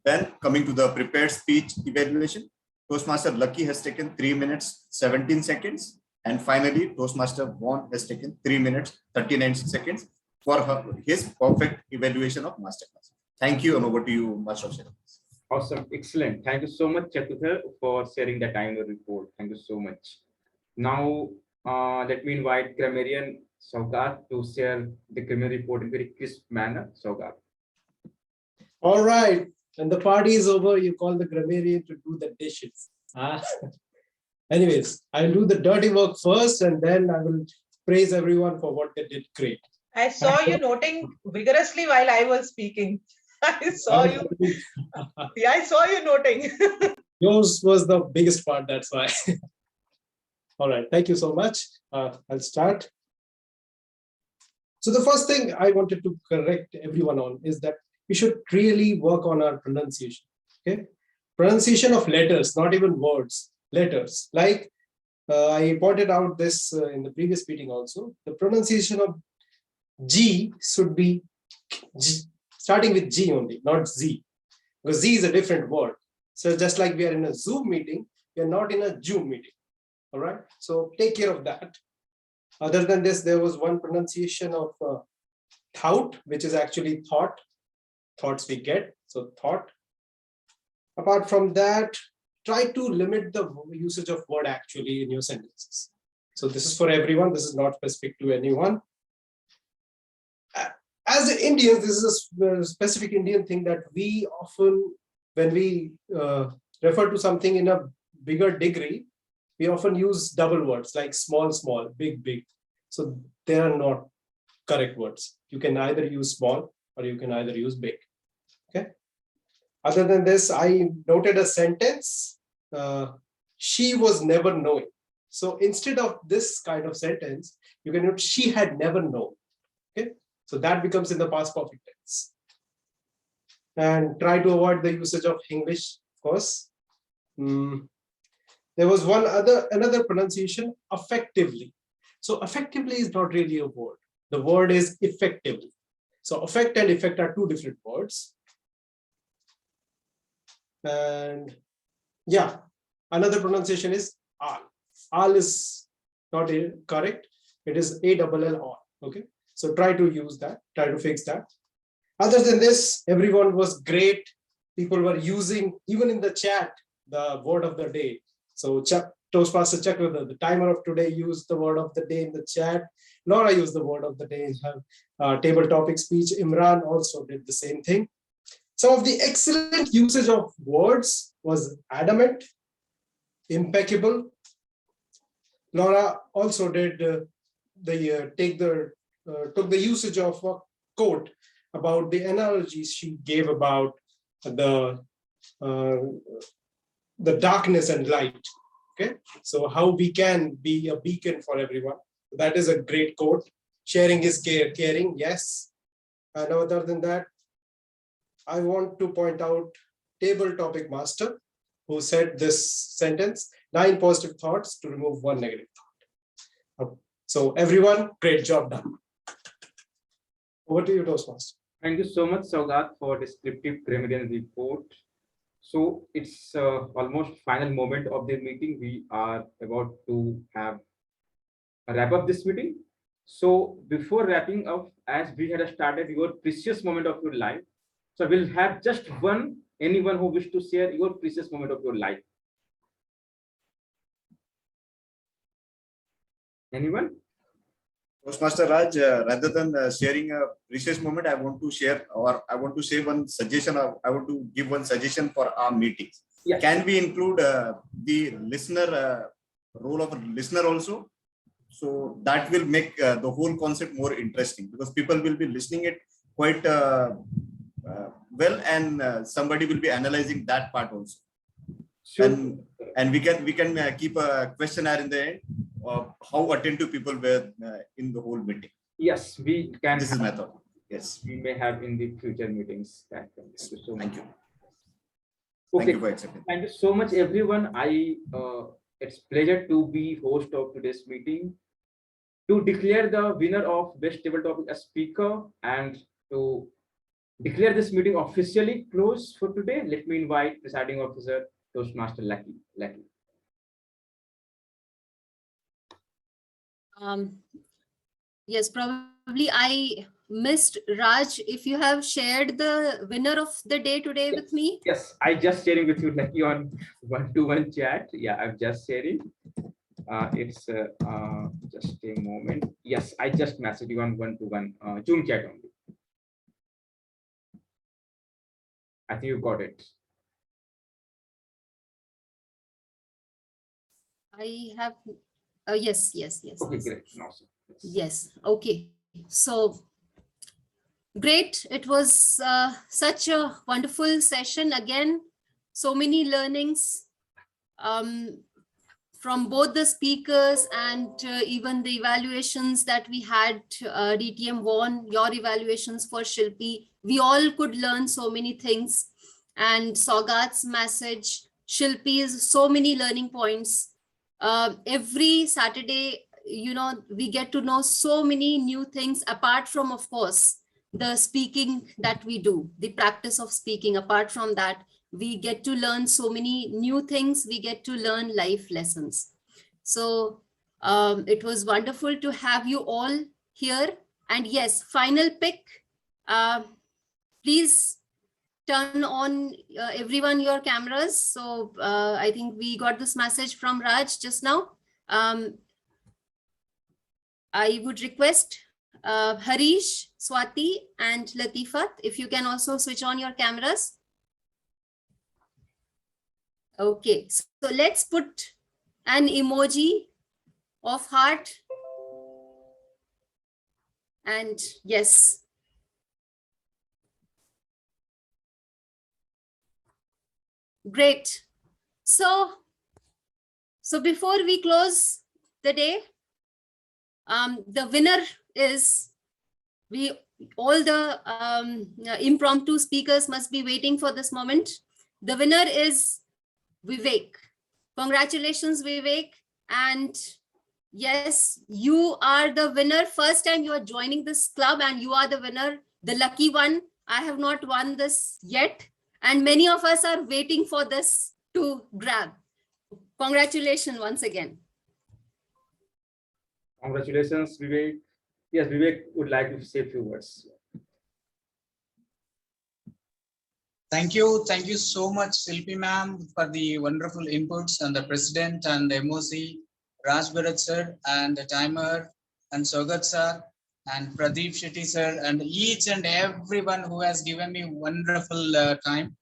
Then coming to the prepared speech evaluation, Toastmaster Lucky has taken 3 minutes 17 seconds. And finally, Toastmaster Vaughn has taken 3 minutes 39 seconds for his perfect evaluation of masterclass. Thank you, and over to you, Master of Ceremonies. Awesome, excellent. Thank you so much, Chakradhar, for sharing the timer report. Thank you so much. Now, let me invite grammarian Saugat to share the grammar report in very crisp manner. Saugat. All right. When the party is over, you call the grammarian to do the dishes. Anyways, I'll do the dirty work first, and then I will praise everyone for what they did great. I saw you noting vigorously while I was speaking. I saw you. Yeah, I saw you noting. Yours was the biggest part, that's why. All right, thank you so much. I'll start. So the first thing I wanted to correct everyone on is that we should really work on our pronunciation. Okay, pronunciation of letters, not even words, letters. Like I pointed out this in the previous meeting also. The pronunciation of G should be G, starting with G only, not Z, because Z is a different word. So just like we are in a Zoom meeting, we are not in a Zoom meeting. All right, so take care of that. Other than this, there was one pronunciation of thought, which is actually thought, thoughts we get, so thought. Apart from that, try to limit the usage of word actually in your sentences. So this is for everyone, this is not specific to anyone. As Indians, this is a specific Indian thing that we often, when we refer to something in a bigger degree, we often use double words like small, small, big, big. So they are not correct words. You can either use small or you can either use big. Okay. Other than this, I noted a sentence. She was never knowing. So instead of this kind of sentence, you can note she had never known. Okay. So that becomes in the past perfect tense. And try to avoid the usage of English, of course. There was another pronunciation, effectively. So effectively is not really a word. The word is effectively. So affect and effect are two different words. And yeah, another pronunciation is al. Al is not correct. It is A-double-L-R. Okay. So try to use that, try to fix that. Other than this, everyone was great. People were using, even in the chat, the word of the day. So Toastmaster Chakradhar, the timer of today, used the word of the day in the chat. Laura used the word of the day in her table topic speech. Imran also did the same thing. Some of the excellent usage of words was adamant, impeccable. Laura also did took the usage of a quote about the analogies she gave about the darkness and light. Okay, so how we can be a beacon for everyone. That is a great quote. Sharing is caring, yes. And other than that, I want to point out table topic master who said this sentence, 9 positive thoughts to remove 1 negative thought. So everyone, great job done. Over to you, Toastmaster. Thank you so much, Saugat, for descriptive grammarian report. So it's almost final moment of the meeting. We are about to have a wrap up this meeting. So before wrapping up, as we had started your precious moment of your life, so we'll have just one Anyone who wish to share your precious moment of your life? Anyone? Toastmaster Raj, rather than sharing a precious moment, I want to share, or I want to say one suggestion, or I want to give one suggestion for our meetings. Yes. Can we include the listener, role of a listener also? So that will make the whole concept more interesting, because people will be listening it quite well, and somebody will be analyzing that part also. Sure. And we can keep a questionnaire in the end of how attentive people were in the whole meeting. Yes, we can. This is my thought. Yes, we may have in the future meetings. Thank you so much. Thank you. Okay. Thank you for accepting. Thank you so much, everyone. It's pleasure to be host of today's meeting, to declare the winner of best table topic as speaker, and to declare this meeting officially closed for today. Let me invite presiding officer Toastmaster Lucky. Yes, probably I missed Raj. If you have shared the winner of the day today with me. Yes, I just sharing with you Lucky on one-to-one chat. Yeah, I'm just sharing. It's just a moment. Yes, I just messaged you on one-to-one Zoom chat only. I think you got it. I have, yes. Okay, great, awesome. Yes, okay. So great. It was such a wonderful session again. So many learnings from both the speakers, and even the evaluations that we had. DTM won, your evaluations for Shilpi. We all could learn so many things. And Saugat's message, Shilpi's so many learning points. Every Saturday, we get to know so many new things, apart from, of course, the speaking that we do, the practice of speaking. Apart from that, we get to learn so many new things. We get to learn life lessons. So it was wonderful to have you all here. And yes, final pick. Please turn on everyone your cameras. So I think we got this message from Raj just now. I would request Harish, Swati, and Latifat, if you can also switch on your cameras. Okay, so let's put an emoji of heart. And yes. Great. So before we close the day, the winner is, all the impromptu speakers must be waiting for this moment. The winner is Vivek. Congratulations, Vivek. And yes, you are the winner. First time you are joining this club, and you are the winner, the lucky one. I have not won this yet, and many of us are waiting for this to grab. Congratulations once again. Congratulations, Vivek. Yes, Vivek would like to say a few words. Thank you so much, Shilpi ma'am, for the wonderful inputs, and the president and the MOC, Raj Bharat sir, and the timer, and Sogat sir, and Pradeep Shetty sir, and each and everyone who has given me wonderful time.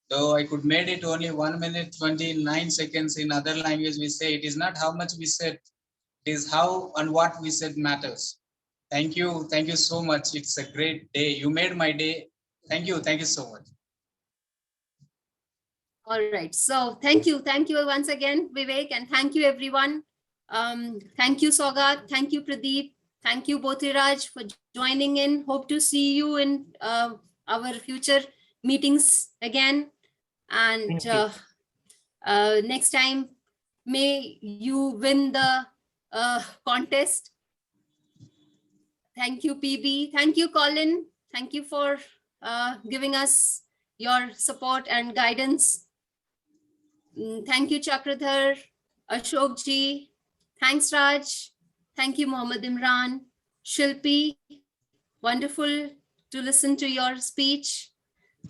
Though I could made it only 1 minute 29 seconds. In other language, we say it is not how much we said, it is how and what we said matters. Thank you so much. It's a great day. You made my day. Thank you so much. All right, so thank you once again, Vivek, and thank you everyone. Thank you, Saugat. Thank you, Pradeep. Thank you, Bothiraj, for joining in. Hope to see you in our future meetings again. And next time, may you win the contest. Thank you, PB. Thank you, Colin. Thank you for giving us your support and guidance. Thank you, Chakradhar, Ashokji. Thanks, Raj. Thank you, Mohammad Imran. Shilpi, wonderful to listen to your speech.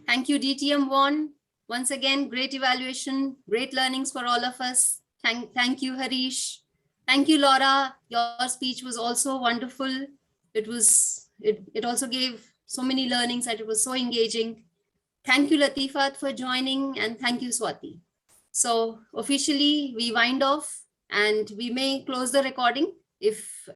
Thank you, DTM1. Once again, great evaluation, great learnings for all of us. Thank you, Harish. Thank you, Laura. Your speech was also wonderful. It also gave so many learnings that it was so engaging. Thank you, Latifat, for joining, and thank you, Swati. So officially we wind off and we may close the recording if